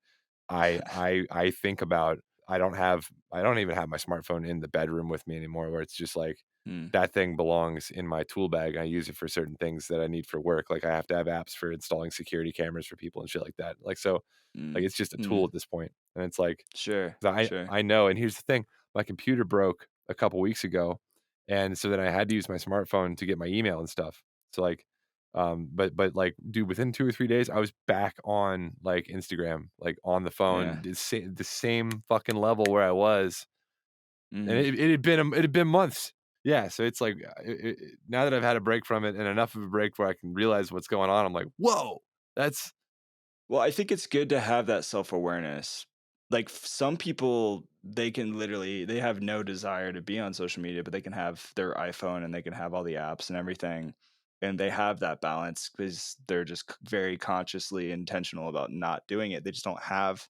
I think about I don't even have my smartphone in the bedroom with me anymore. Where it's just like Hmm. that thing belongs in my tool bag. I use it for certain things that I need for work. Like I have to have apps for installing security cameras for people and shit like that. Like so, Hmm. like it's just a Hmm. tool at this point. And it's like Sure. 'cause Sure. I know. And here's the thing: my computer broke a couple weeks ago, and so then I had to use my smartphone to get my email and stuff. So like, but like, dude, within 2 or 3 days, I was back on like Instagram, like on the phone, Yeah. the same fucking level where I was, and Hmm. it had been months. Yeah, so it's like, now that I've had a break from it and enough of a break where I can realize what's going on, I'm like, "Whoa, that's" Well, I think it's good to have that self-awareness. Like some people, they can literally they have no desire to be on social media, but they can have their iPhone and they can have all the apps and everything. And they have that balance because they're just very consciously intentional about not doing it. They just don't have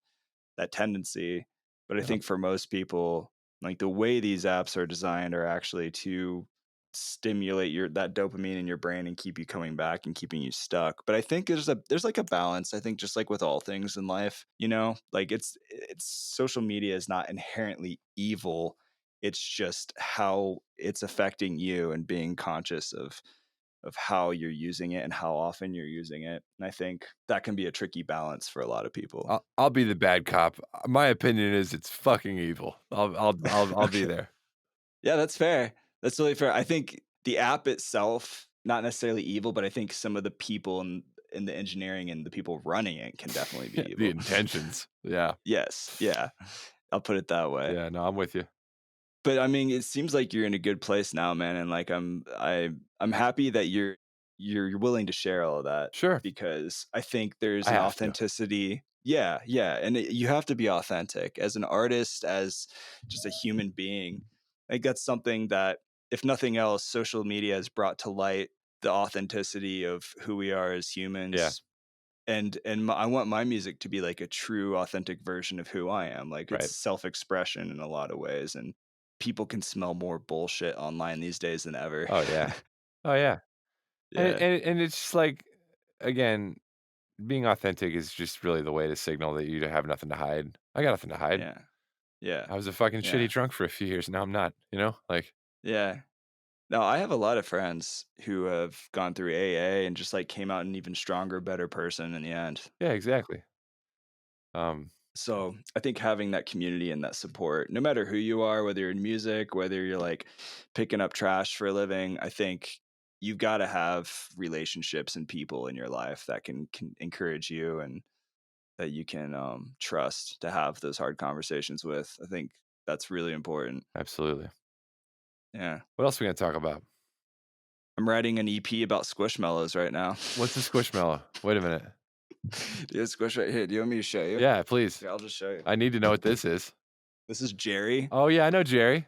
that tendency. But I yeah, think for most people, like the way these apps are designed are actually to stimulate your that dopamine in your brain and keep you coming back and keeping you stuck. But I think there's like a balance. I think just like with all things in life, like it's social media is not inherently evil. It's just how it's affecting you and being conscious of how you're using it and how often you're using it. And I think that can be a tricky balance for a lot of people. I'll be the bad cop. My opinion is it's fucking evil. I'll be Okay. there. Yeah, that's fair. That's really fair. I think the app itself, not necessarily evil, but I think some of the people in the engineering and the people running it can definitely be The evil. intentions. Yeah. Yes. Yeah. I'll put it that way. Yeah, no, I'm with you. But I mean, it seems like you're in a good place now, man, and like I'm happy that you're willing to share all of that Sure, because I think there's I an have to. authenticity. Yeah, yeah, and you have to be authentic as an artist, as just a human being. I think that's something that, if nothing else, social media has brought to light the authenticity of who we are as Yeah, humans, and I want my music to be like a true authentic version of who I am. Like it's right. self-expression in a lot of ways, and people can smell more bullshit online these days than ever. Oh, yeah. Oh, yeah. Yeah, And it's just like, again, being authentic is just really the way to signal that you have nothing to hide. I got nothing to hide. yeah, yeah, I was a fucking shitty yeah, drunk for a few years, now I'm not, you know? Like, yeah. Now I have a lot of friends who have gone through AA and just like came out an even stronger, better person in the end. yeah, exactly. Um, So I think having that community and that support, no matter who you are, whether you're in music, whether you're like picking up trash for a living, I think you've got to have relationships and people in your life that can encourage you and that you can trust to have those hard conversations with. I think that's really important. absolutely. Yeah. What else are we gonna talk about? I'm writing an EP about squishmallows right now. What's a squishmallow? Wait a minute. Do you have a squish right here? Do you want me to show you? Yeah, please. Yeah, I'll just show you. I need to know what this is. This is Jerry. Oh, yeah, I know Jerry.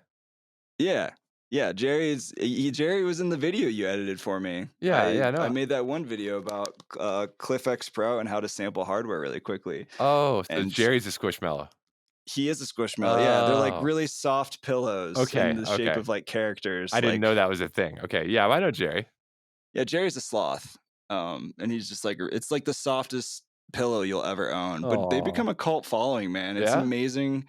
Yeah. Yeah, Jerry was in the video you edited for me. Yeah, I yeah, I I know. made that one video about CliffX Pro and how to sample hardware really quickly. Oh, so And Jerry's a squishmallow. he is a squishmallow. Yeah, they're like Oh, really soft pillows in okay, the shape okay. of like characters. I didn't know Like, that was a thing. Okay, yeah, I know Jerry. yeah, Jerry's a sloth. And he's just like it's like the softest pillow you'll ever own. But they Oh, become a cult following, man. It's yeah? amazing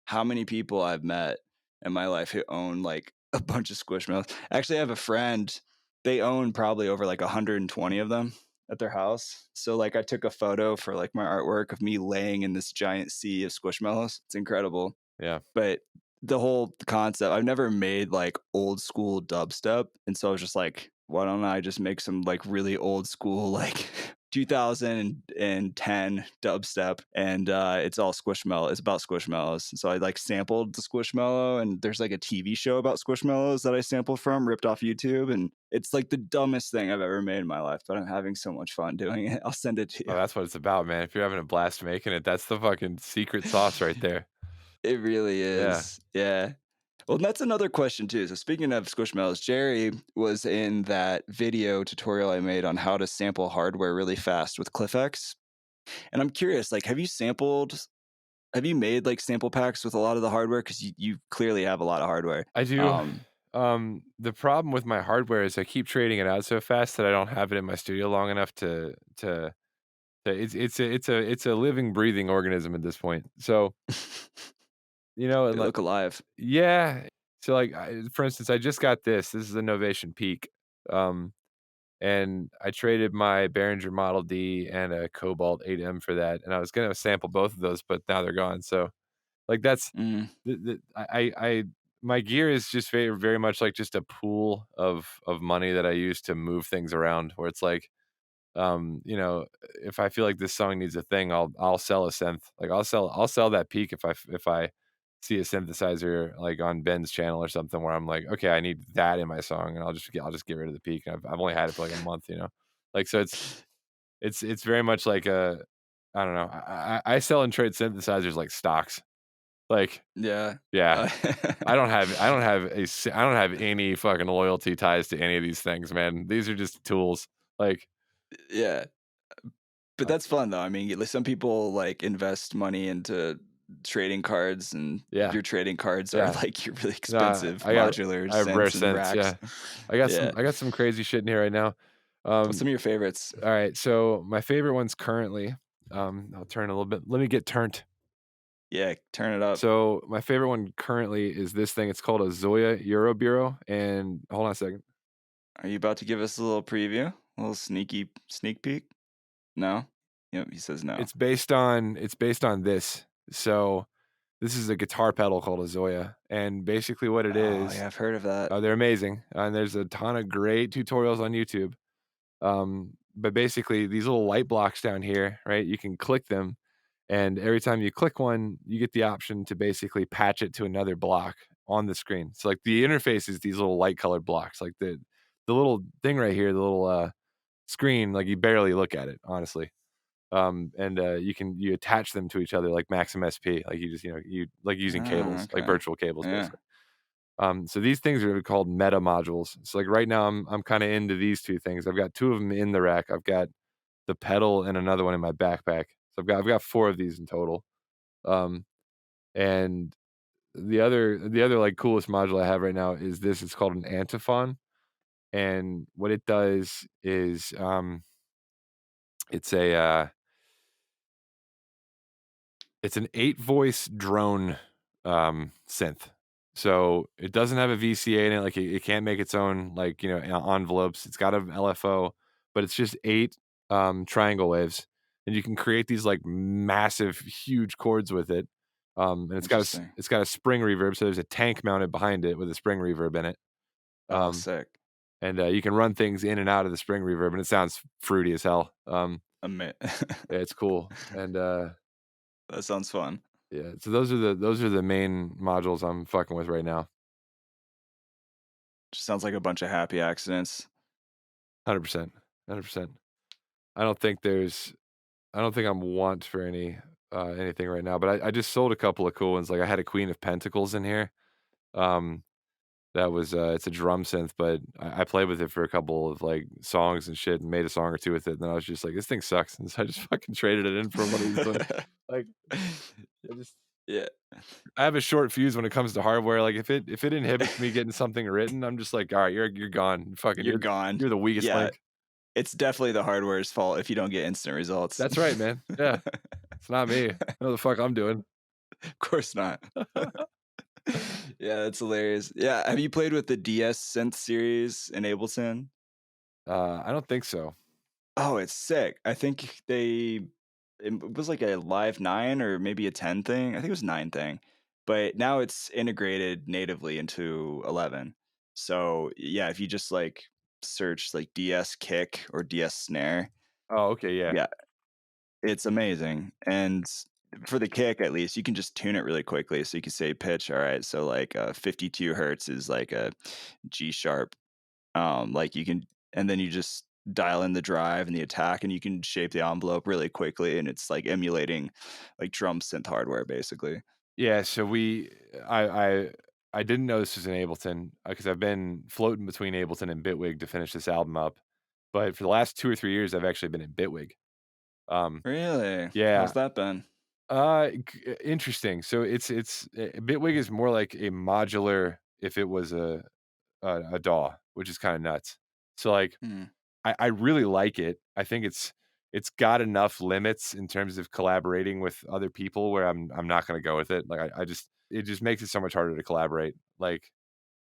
how many people I've met in my life who own like a bunch of squishmallows. Actually, I have a friend, they own probably over like 120 of them at their house. So like I took a photo for like my artwork of me laying in this giant sea of squishmallows. It's incredible. Yeah. But the whole concept, I've never made like old school dubstep. And so I was just like, why don't I just make some like really old school, like 2010 dubstep? And it's all Squishmallow. It's about Squishmallows. So I like sampled the Squishmallow, and there's like a TV show about Squishmallows that I sampled from, ripped off YouTube. And it's like the dumbest thing I've ever made in my life, but I'm having so much fun doing it. I'll send it to Oh, you. that's what it's about, man. If you're having a blast making it, that's the fucking secret sauce right there. It really Yeah. is. Yeah. Well, that's another question too. So speaking of Squishmallows, Jerry was in that video tutorial I made on how to sample hardware really fast with CliffX. And I'm curious, like, have you made like sample packs with a lot of the hardware? Because you clearly have a lot of hardware. I do. Um, The problem with my hardware is I keep trading it out so fast that I don't have it in my studio long enough to it's a living, breathing organism at this point. So, you know, they and like look alive. yeah. So like for instance, I just got this. This is a Novation Peak. Um and I traded my Behringer Model D and a Cobalt 8M for that, and I was gonna sample both of those, but now they're gone. So, like, that's Mm. I my gear is just very very much like just a pool of money that I use to move things around. Where it's like, you know, if I feel like this song needs a thing, I'll sell a synth. Like I'll sell that peak if I see a synthesizer like on Ben's channel or something where I'm like, okay, I need that in my song, and I'll just get rid of the peak. And I've only had it for like a month, like so it's very much like a I don't know. I sell and trade synthesizers like stocks. Like, Yeah. yeah, Uh, I don't have any fucking loyalty ties to any of these things, man. These are just tools. Like, yeah. But uh, that's fun though. I mean, like some people like invest money into trading cards, and yeah, your trading cards are yeah. like your really No, expensive modular I have rare synths and sense. racks. Yeah, Yeah. I got some crazy shit in here right now. What's some of your favorites? All right, so my favorite ones currently, I'll turn a little bit. Let me get turned. Yeah, turn it up. So my favorite one currently is this thing. It's called a Zoya Euro Bureau. And hold on a second. Are you about to give us a little preview? A little sneak peek? No? Yep, he says no. It's based on this. So this is a guitar pedal called a Zoya, and basically what it Oh, is, yeah, I've heard of that. they're amazing, and there's a ton of great tutorials on YouTube. But basically, these little light blocks down here, right? You can click them, and every time you click one, you get the option to basically patch it to another block on the screen. So like the interface is these little light colored blocks, like the little thing right here, the little screen, like you barely look at it, honestly. And you attach them to each other like Maxim SP, like you just you like using Oh, cables, like okay. virtual cables, Yeah. basically. So these things are called meta modules. So like right now, I'm kind of into these two things. I've got two of them in the rack. I've got the pedal and another one in my backpack. So I've got four of these in total. Um, and the other like coolest module I have right now is this. It's called an antiphon, and what it does is it's a it's an 8-voice drone, synth. So, it doesn't have a VCA in it, like, it can't make its own, like, envelopes. It's got an LFO, but it's just 8, triangle waves, and you can create these, like, massive, huge chords with it. And Interesting. it's got a spring reverb, so there's a tank mounted behind it with a spring reverb in it. Oh, Um, sick. and, you can run things in and out of the spring reverb, and it sounds fruity as hell. Admit. Yeah, it's cool, and, That sounds fun. yeah, so those are the main modules I'm fucking with right now. Just sounds like a bunch of happy accidents. 100%, 100%. I don't think there's I don't think I'm want for anything right now, but I just sold a couple of cool ones. Like I had a Queen of Pentacles in here. Um, that was it's a drum synth, but I played with it for a couple of like songs and shit and made a song or two with it. And then I was just like, this thing sucks, and so I just fucking traded it in for one of these ones. Like, I just Yeah. I have a short fuse when it comes to hardware. Like if it inhibits me getting something written, I'm just like, all right, you're gone. Fucking You're gone. you're the weakest Yeah, link. it's definitely the hardware's fault if you don't get instant results. That's right, man. Yeah, it's not me. I know the fuck I'm doing. Of course not. Yeah, that's hilarious. Yeah, have you played with the DS synth series in Ableton? I don't think so. Oh, it's sick. I think it was like a live 9 or maybe a 10 thing. I think it was 9 thing. But now it's integrated natively into 11. So, yeah, if you just like search like DS kick or DS snare, Oh, okay, yeah. yeah, it's amazing. And for the kick at least, you can just tune it really quickly. So you can say pitch, all right, so like 52 hertz is like a G sharp. Like you can, and then you just dial in the drive and the attack, and you can shape the envelope really quickly, and it's like emulating like drum synth hardware basically. Yeah, so I didn't know this was in Ableton because I've been floating between Ableton and Bitwig to finish this album up. But for the last 2 or 3 years, I've actually been in Bitwig. Um, Really? How's yeah, that been? interesting. So Bitwig is more like a modular if it was a DAW, which is kind of nuts. So like Hmm. I really like it. I think it's got enough limits in terms of collaborating with other people where I'm not gonna go with it. Like I just it just makes it so much harder to collaborate. Like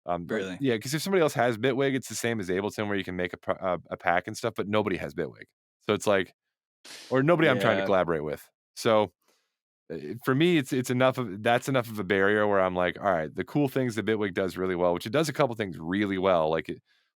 Really? yeah, because if somebody else has Bitwig, it's the same as Ableton where you can make a pack and stuff, but nobody has Bitwig. So it's like or nobody I'm trying to Yeah. collaborate with. So for me, it's enough of that's enough of a barrier where I'm like, all right, the cool things that Bitwig does really well, which it does a couple things really well, like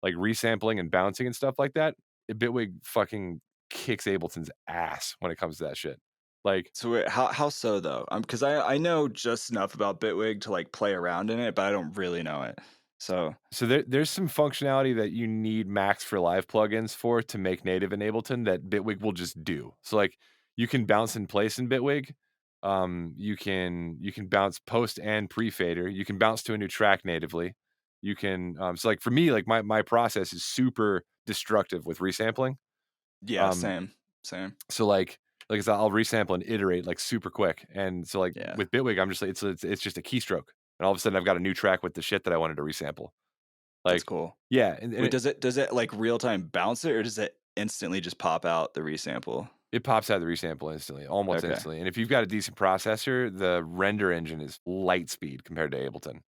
resampling and bouncing and stuff like that. Bitwig fucking kicks Ableton's ass when it comes to that shit. Like, So wait, how so though? Because I know just enough about Bitwig to like play around in it, but I don't really know it. So so there's some functionality that you need Max for Live plugins for to make native in Ableton that Bitwig will just do. So, like, you can bounce in place in Bitwig. You can bounce post and pre-fader. You can bounce to a new track natively. You can, so, like, for me, like, my process is super destructive with resampling. yeah, Um, same. so, like I said, I'll resample and iterate, like, super quick, and so, like, Yeah, with Bitwig, I'm just like it's just a keystroke, and all of a sudden, I've got a new track with the shit that I wanted to resample. that's Like, cool. yeah, and Wait, does it like real time bounce it, or does it instantly just pop out the resample? it pops out of the resample instantly, almost Okay, instantly, and if you've got a decent processor, the render engine is light speed compared to Ableton.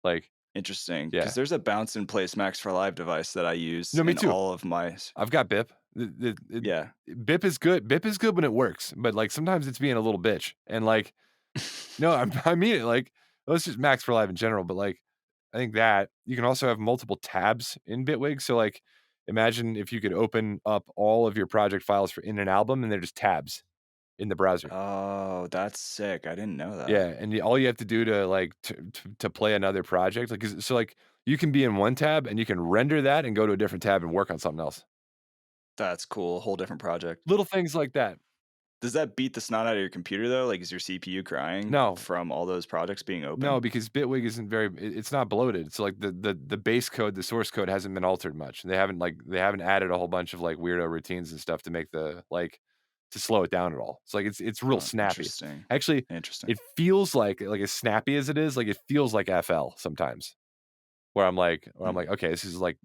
Like, interesting. Because yeah. there's a bounce in place Max for Live device that I use No, me in too. all of my. I've got BIP. Yeah. BIP is good. BIP is good when it works, but, like, sometimes it's being a little bitch, and, like, no, I mean it, like, let's just Max for Live in general, but, like, I think that you can also have multiple tabs in Bitwig, so, like, imagine if you could open up all of your project files for in an album, and they're just tabs in the browser. Oh, that's sick. I didn't know Yeah, that. and all you have to do to, like, to play another project, like, so, like, you can be in one tab, and you can render that and go to a different tab and work on something else. That's cool. Whole different project. Little things like that. Does that beat the snot out of your computer though? Like, is your CPU crying No, from all those projects being no, open? because Bitwig isn't very it's not bloated, so, like, the base code, the source code hasn't been altered much. They haven't added a whole bunch of, like, weirdo routines and stuff to make to slow it down at all. It's like it's real Oh, snappy. interesting. Actually, Interesting. it feels like, as snappy as it is, like, it feels like FL sometimes. Where I'm like, "Okay, this is like."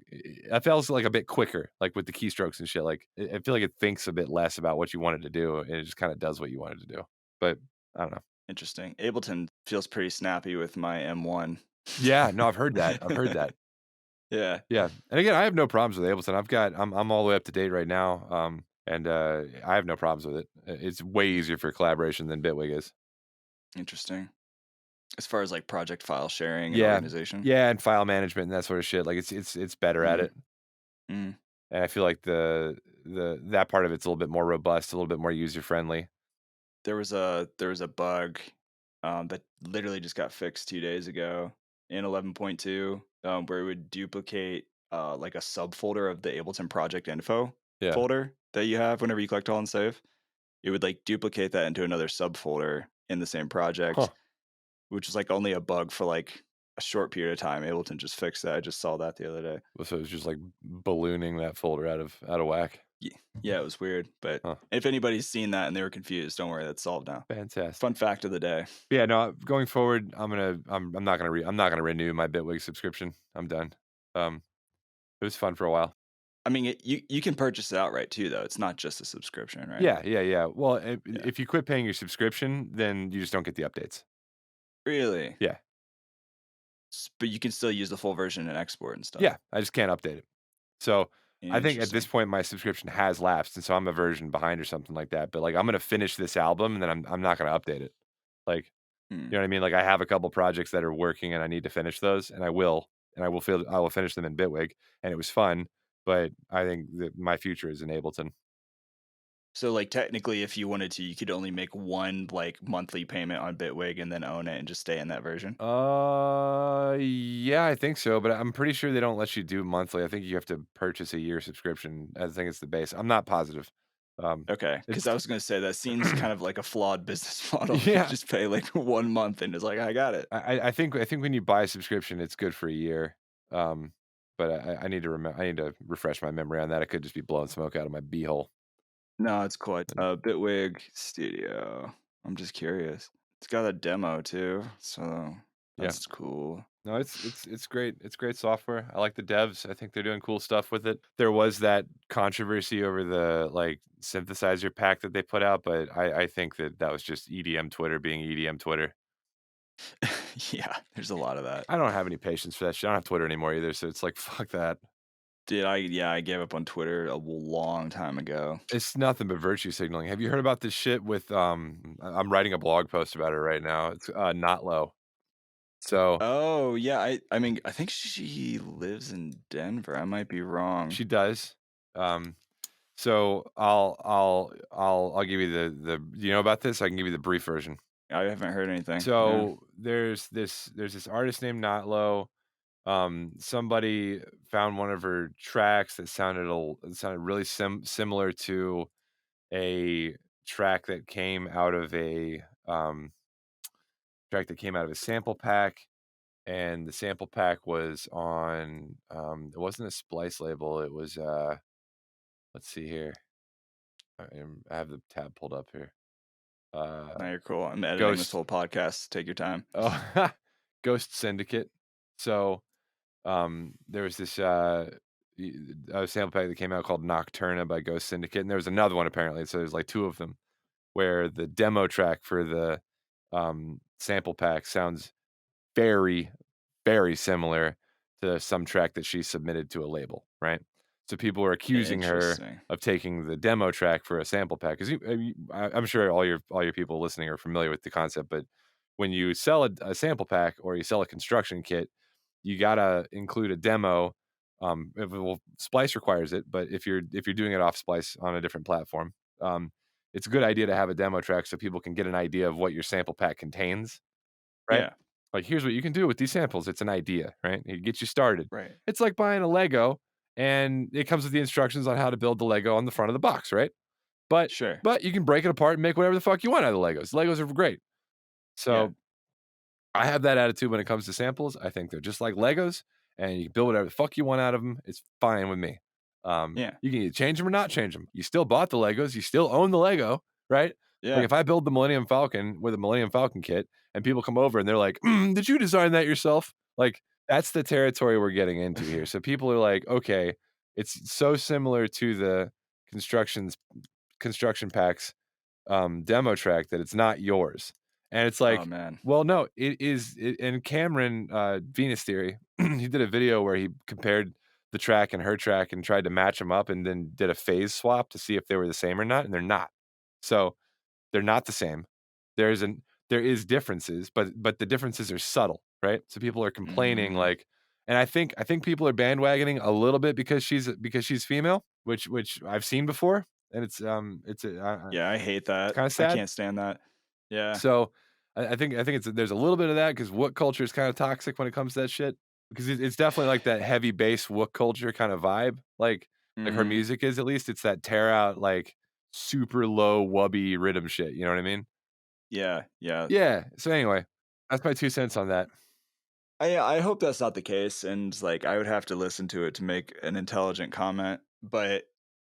FL's, like, a bit quicker, like, with the keystrokes and shit, like, I feel like it thinks a bit less about what you want it to do, and it just kinda does what you want it to do. But, I don't know. Interesting. Ableton feels pretty snappy with my M1. Yeah, no, I've heard that, I've heard that. Yeah. Yeah, and again, I have no problems with Ableton. I'm all the way up to date right now, and, I have no problems with it. It's way easier for collaboration than Bitwig is. Interesting. As far as like project file sharing and Yeah. organization. Yeah, and file management and that sort of shit, like, it's better at Mm, it, mm. and I feel like that part of it's a little bit more robust, a little bit more user friendly. There was a bug that literally just got fixed 2 days ago in 11.2, where it would duplicate like a subfolder of the Ableton project info Yeah. folder that you have whenever you collect all and save. It would like duplicate that into another subfolder in the same project, Huh. which is like only a bug for like a short period of time. Ableton just fixed that. I just saw that the other day. Well, so it's just, like, ballooning that folder out of whack. Yeah, it was weird. But Huh. if anybody's seen that and they were confused, don't worry, that's solved now. Fun Fantastic. fact of the day. Yeah, no, going forward, I'm not gonna renew my Bitwig subscription. I'm done. Um, it was fun for a while. I mean, you can purchase it outright too, though. It's not just a subscription, right? Yeah, yeah, yeah. Well, Yeah. if you quit paying your subscription, then you just don't get the updates. Really? Yeah. But you can still use the full version and export and stuff. Yeah, I just can't update it. So, I think at this Interesting. point, my subscription has lapsed, and so I'm a version behind or something like that, but, like, I'm gonna finish this album, and then I'm not gonna update it. Like, Hmm. you know what I mean? Like, I have a couple projects that are working, and I need to finish those, and I will finish them in Bitwig, and it was fun, but I think that my future is in Ableton. So, like, technically, if you wanted to, you could only make one like monthly payment on Bitwig and then own it and just stay in that version. Yeah, I think so, but I'm pretty sure they don't let you do monthly. I think you have to purchase a year subscription. I think it's the base. I'm not positive. Okay, because It's I was gonna say that seems kind of like a flawed business model. You yeah. just pay like 1 month and it's like I got it. I think when you buy a subscription, it's good for a year. Um, but I need to I need to refresh my memory on that. I could just be blowing smoke out of my beehole. No, it's cool. Bitwig Studio. I'm just curious. It's got a demo too, so Yeah. that's cool. No, it's great. It's great software. I like the devs. I think they're doing cool stuff with it. There was that controversy over the, like, synthesizer pack that they put out, but I think that that was just EDM Twitter being EDM Twitter. Yeah, there's a lot of that. I don't have any patience for that shit. I don't have Twitter anymore either, so it's like, fuck that. Dude, I gave up on Twitter a long time ago. It's nothing but virtue signaling. Have you heard about this shit with, I'm writing a blog post about it right now. It's, Not Low. So, Oh, yeah, I mean, I think she lives in Denver. I might be wrong. she does. Um So I'll give you the you know about this? I can give you the brief version. I haven't heard anything. Yeah. So there's this artist named Notlow. Somebody found one of her tracks that sounded really similar to a track that came out of a sample pack, and the sample pack was on it wasn't a Splice label. It was let's see here. I have the tab pulled up here. No, Uh you're cool. I'm editing this Ghost whole podcast. Take your time. oh Ghost Syndicate. So there was this sample pack that came out called Nocturna by Ghost Syndicate, and there was another one apparently. So there's like two of them where the demo track for the sample pack sounds very, very similar to some track that she submitted to a label, right? So people were accusing her Interesting. of taking the demo track for a sample pack because I'm sure all your people listening are familiar with the concept, but when you sell a sample pack or you sell a construction kit, you gotta include a demo. Well, Splice requires it, but if you're doing it off Splice on a different platform, it's a good idea to have a demo track so people can get an idea of what your sample pack contains, right? Yeah. Like, here's what you can do with these samples. It's an idea, right? It gets you started. Right. It's like buying a Lego, and it comes with the instructions on how to build the Lego on the front of the box, right? But Sure. but you can break it apart and make whatever the fuck you want out of the Legos. Legos are great. Yeah. So I have that attitude when it comes to samples. I think they're just like Legos, and you can build whatever the fuck you want out of them. It's fine with me. Yeah. You can either change them or not change them. You still bought the Legos. You still own the Lego, right? Like Yeah. if I build the Millennium Falcon with a Millennium Falcon kit, and people come over and they're like, "Did you design that yourself?" Like that's the territory we're getting into here. So people are like, "Okay, it's so similar to the construction packs demo track that it's not yours." And it's Oh like, man. well, no, it is. And Cameron, Venus Theory, he did a video where he compared the track and her track and tried to match them up and then did a phase swap to see if they were the same or not. And they're not. So they're not the same. There's an there is differences, but the differences are subtle, right? So people are complaining Mm, like, and I think people are bandwagoning a little bit because she's female, which I've seen before, and yeah, I hate it's that. kind of I sad. can't stand that. Yeah. So I think there's a little bit of that because wook culture is kind of toxic when it comes to that shit because it's definitely like that heavy bass wook culture kind of vibe, like her Mhm. music is at least. It's that tear out like super low wubby rhythm shit. You know what I mean? Yeah. Yeah. Yeah. So anyway, that's my 2 cents on that. I hope that's not the case, and like I would have to listen to it to make an intelligent comment, but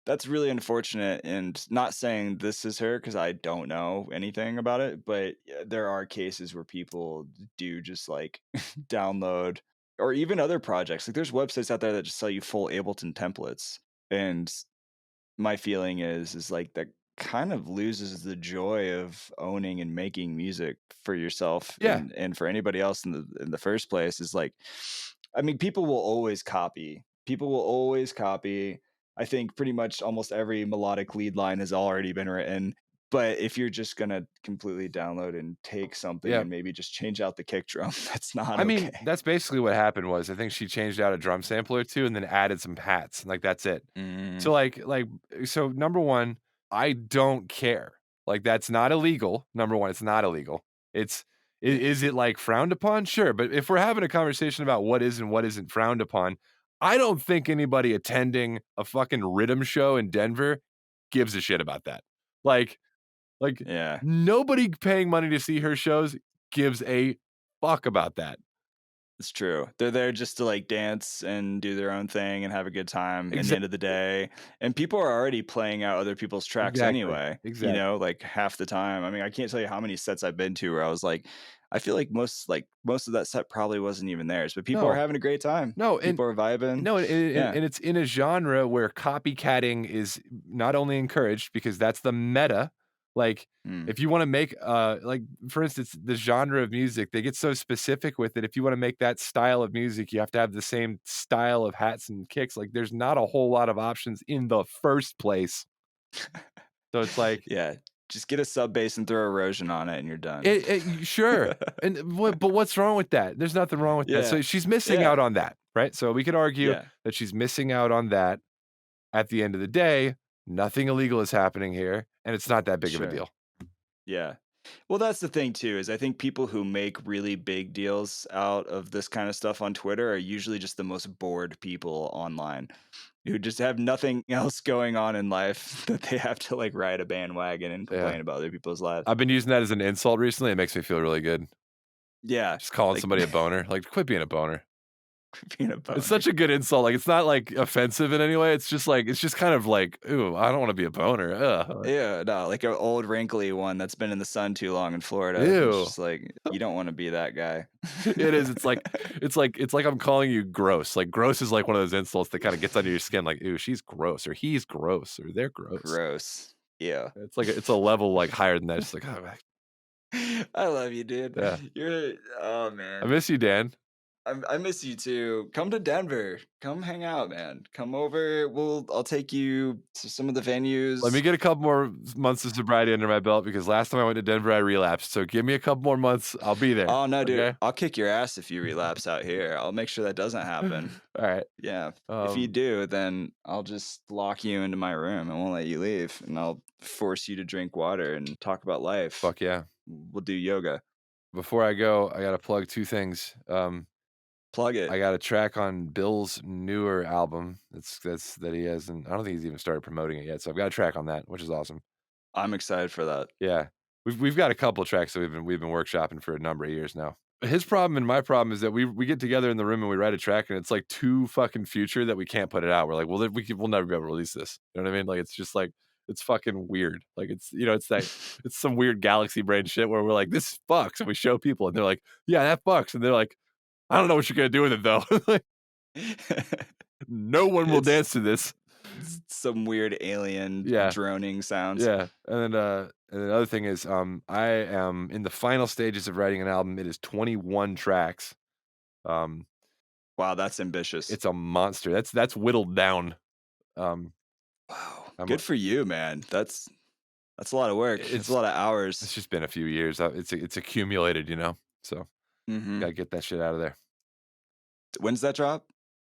that's really unfortunate. And not saying this is her because I don't know anything about it, but there are cases where people do just like download or even other projects. Like there's websites out there that just sell you full Ableton templates, and my feeling is like that kind of loses the joy of owning and making music for yourself Yeah. and for anybody else in the first place is like I mean people will always copy. People will always copy. I think pretty much almost every melodic lead line has already been written. But if you're just gonna completely download and take something Yeah. and maybe just change out the kick drum, that's not I mean, okay. that's basically what happened was I think she changed out a drum sampler or 2 and then added some hats, and, like, that's it. Mm, So, so number 1, I don't care. Like, that's not illegal. Number 1, it's not illegal. It's yeah. is it, like, frowned upon? Sure, but if we're having a conversation about what is and what isn't frowned upon, I don't think anybody attending a fucking rhythm show in Denver gives a shit about that. Like like, Yeah. nobody paying money to see her shows gives a fuck about that. It's true. They're there just to like dance and do their own thing and have a good time in the end of the Exactly, day. And people are already playing out other people's tracks exactly, anyway, exactly. like half the time. I mean, I can't tell you how many sets I've been to where I was I feel like most of that set probably wasn't even theirs, but people are No, having a great time. no, and People are vibing. no, and Yeah. and it's in a genre where copycatting is not only encouraged because that's the meta, like, Mm. if you wanna make, like, for instance, the genre of music, they get so specific with it, if you wanna make that style of music, you have to have the same style of hats and kicks, like, there's not a whole lot of options in the first place. So it's like, Yeah. Just get a sub bass and throw erosion on it and you're done. sure, and but what's wrong with that? There's nothing wrong with that. Yeah. So she's missing Yeah. out on that, right? So we could argue Yeah. that she's missing out on that at the end of the day, Nothing illegal is happening here, and it's not that big of a Sure. deal. Yeah. Well, that's the thing too, is I think people who make really big deals out of this kind of stuff on Twitter are usually just the most bored people online who just have nothing else going on in life that they have to like ride a bandwagon and Yeah. complain about other people's lives. I've been using that as an insult recently, it makes me feel really good. Yeah. Just calling Like somebody a boner, like, quit being a boner. being a It's boner. such a good insult, like, it's not, like, offensive in any way, it's just kind of like, "Ooh, I don't wanna be a boner, ugh." Yeah, no, like an old wrinkly one that's been in the sun too long in Florida. It's Ew. just like you don't want to be that guy. It is, it's like I'm calling you gross, like, gross is, like, one of those insults that kinda gets under your skin, like, "Ooh, she's gross," or "He's gross," or "They're gross." Gross. Yeah. It's a level, like, higher than that, it's like, "Oh, I love you, dude. yeah. Oh I man. miss you, Dan. I miss you too. Come to Denver. Come hang out, man. Come over. I'll take you to some of the Let me venues. get a couple more months of sobriety under my belt because last time I went to Denver, I relapsed, so give me a couple more months, I'll be there, Oh no, dude. okay? I'll kick your ass if you relapse out here. I'll make sure that doesn't happen. Alright, Yeah. If you um, do, then I'll just lock you into my room and won't let you leave. And I'll force you to drink water and talk about life. fuck yeah. We'll do yoga. Before I go, I gotta plug 2 things, Plug I it. got a track on Bill's newer album that he hasn't I don't think he's even started promoting it yet, so I've got a track on that, which is awesome. I'm excited for that. Yeah. We've got a couple of tracks that we've been workshopping for a number of years now. His problem and my problem is that we get together in the room and we write a track and it's like too fucking future that we can't put it out. We're like, well, then we'll never be able to release this. You know what I mean? Like it's just like it's fucking weird. Like it's some weird galaxy brain shit where we're like, this fucks, and we show people and they're like, yeah, that fucks, and they're like, I don't know what you're gonna do with it though. Like, no one will It's dance to this. some weird alien Yeah. droning sounds. Yeah, and then the other thing is, I am in the final stages of writing an album. It is 21 tracks. Um, Wow, that's ambitious. it's a monster. That's whittled down. Um, Wow. I'm Good for you, man. That's a lot of work. That's a it's lot of it's hours. just been a few years. It's accumulated, you know. So Mhm. gotta get that shit out of there. When's that drop?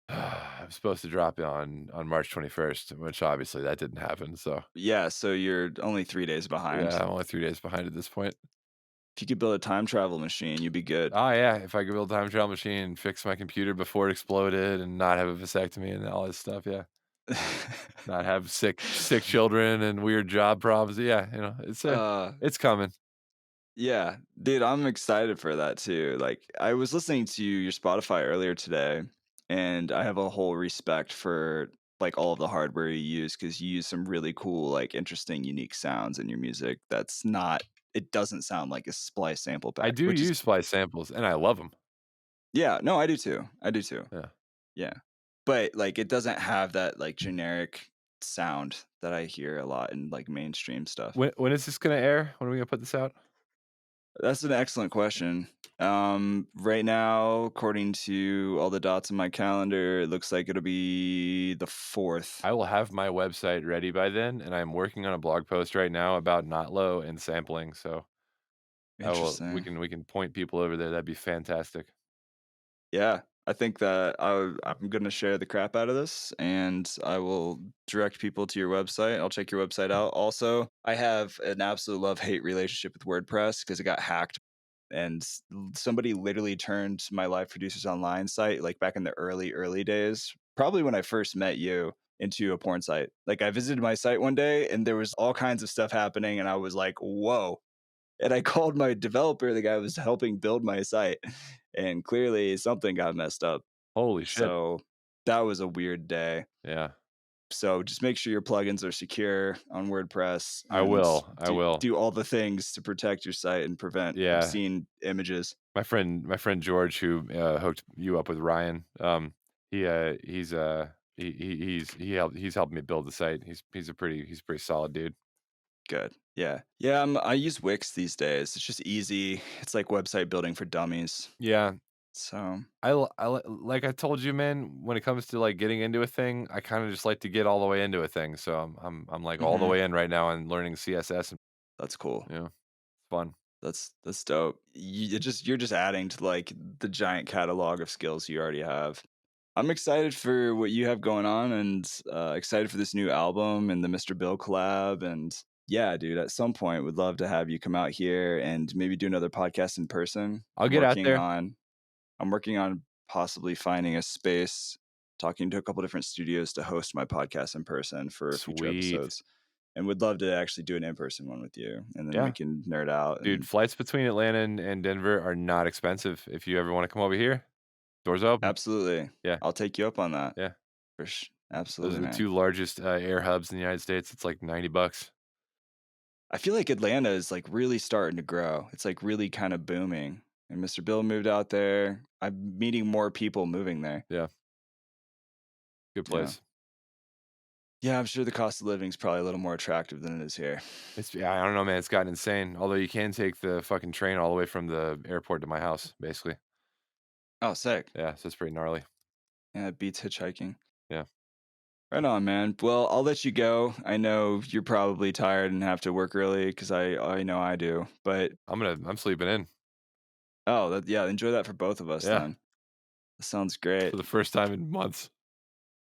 I'm supposed to drop it on March 21st, which obviously that didn't happen. So Yeah, so you're only 3 days yeah, behind. I'm only 3 days behind at this point. If you could build a time travel machine, you'd be good. Oh yeah, if I could build a time travel machine and fix my computer before it exploded and not have a vasectomy and all this stuff, yeah. Not have sick children and weird job problems. Yeah, Uh, it's coming. yeah. Dude, I'm excited for that too. Like, I was listening to your Spotify earlier today, and I have a whole respect for like all of the hardware you use because you use some really cool, like interesting, unique sounds in your music. It doesn't sound like a splice sample I pack, do which is, use splice samples and I love them. yeah, no, I do too. I do too. Yeah. Yeah. But, like, it doesn't have that, like, generic sound that I hear a lot in, like, mainstream stuff. When is this gonna air? When are we gonna put this out? That's an excellent question. Right now, according to all the dots in my calendar, it looks like it'll be the 4th. I will have my website ready by then, and I'm working on a blog post right now about Notlow and sampling. So I will. Interesting. We can point people over there. That'd be fantastic. Yeah, I think that I'm gonna share the crap out of this, and I will direct people to your website. I'll check your website out. Also, I have an absolute love-hate relationship with WordPress because it got hacked, and somebody literally turned my Live Producers Online site, like back in the early days, probably when I first met you, into a porn site. Like I visited my site one day, and there was all kinds of stuff happening, and I was like, "Whoa." And I called my developer, the guy who was helping build my site, and clearly something got messed up. Holy shit! So that was a weird day. Yeah, So just make sure your plugins are secure on WordPress I and will. I will. do all the things to protect your site and prevent Yeah, obscene images. my friend George, who hooked you up with Ryan, he's helped me build the site. He's a pretty solid dude. Good. Yeah. Yeah, I use Wix these days. It's just easy. It's like website building for dummies. Yeah, So, like I told you, man. When it comes to like getting into a thing, I kind of just like to get all the way into a thing. So I'm like all the mhm, way in right now and learning CSS and that's cool. you know, fun. That's dope. You're just adding to like the giant catalog of skills you already have. I'm excited for what you have going on, and excited for this new album and the Mr. Bill collab. And yeah, dude, at some point would love to have you come out here and maybe do another podcast in person. I'll I'm get out working there. on I'm working on possibly finding a space, talking to a couple different studios to host my podcast in person for future Sweet. episodes. And would love to actually do an in-person one with you, and then we Yeah. can nerd out. Dude, And flights between Atlanta and Denver are not expensive. If you ever want to come over here, doors open. absolutely, Yeah. I'll take you up on that. Yeah. Those Absolutely, are the man. 2 largest, air hubs in the United States. It's like $90. I feel like Atlanta is like really starting to grow. It's like really kind of booming. And Mr. Bill moved out there. I'm meeting more people moving there. Yeah. Good Yeah. place. Yeah, I'm sure the cost of living is probably a little more attractive than it is here. I don't know, man. It's gotten insane. Although you can take the fucking train all the way from the airport to my house, basically. Oh, sick. Yeah, so it's pretty gnarly. Yeah, it beats hitchhiking. Yeah. Right on, man. Well, I'll let you go. I know you're probably tired and have to work early because I know I do. But I'm sleeping in. yeah, enjoy that for both of us Yeah. then. That sounds great. For the first time in months.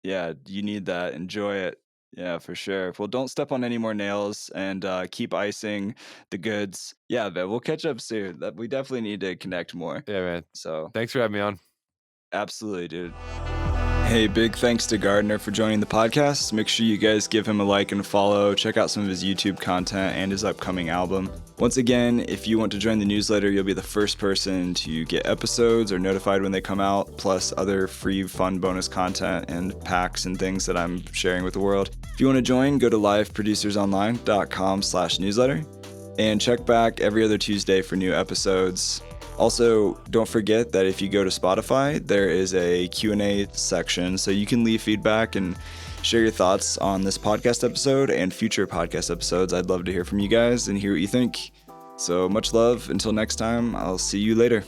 Yeah, you need that. Enjoy it. Yeah, for sure. Well, don't step on any more nails, and keep icing the goods. Yeah, but we'll catch up soon. We definitely need to connect more. Yeah, man. So, Thanks for having me on. absolutely, dude. Hey, big thanks to Gardner for joining the podcast. Make sure you guys give him a like and a follow. Check out some of his YouTube content and his upcoming album. Once again, if you want to join the newsletter, you'll be the first person to get episodes or notified when they come out, plus other free fun bonus content and packs and things that I'm sharing with the world. If you want to join, go to liveproducersonline.com/newsletter and check back every other Tuesday for new episodes. Also, don't forget that if you go to Spotify, there is a Q&A section, so you can leave feedback and share your thoughts on this podcast episode and future podcast episodes. I'd love to hear from you guys and hear what you think. So much love. Until next time, I'll see you later.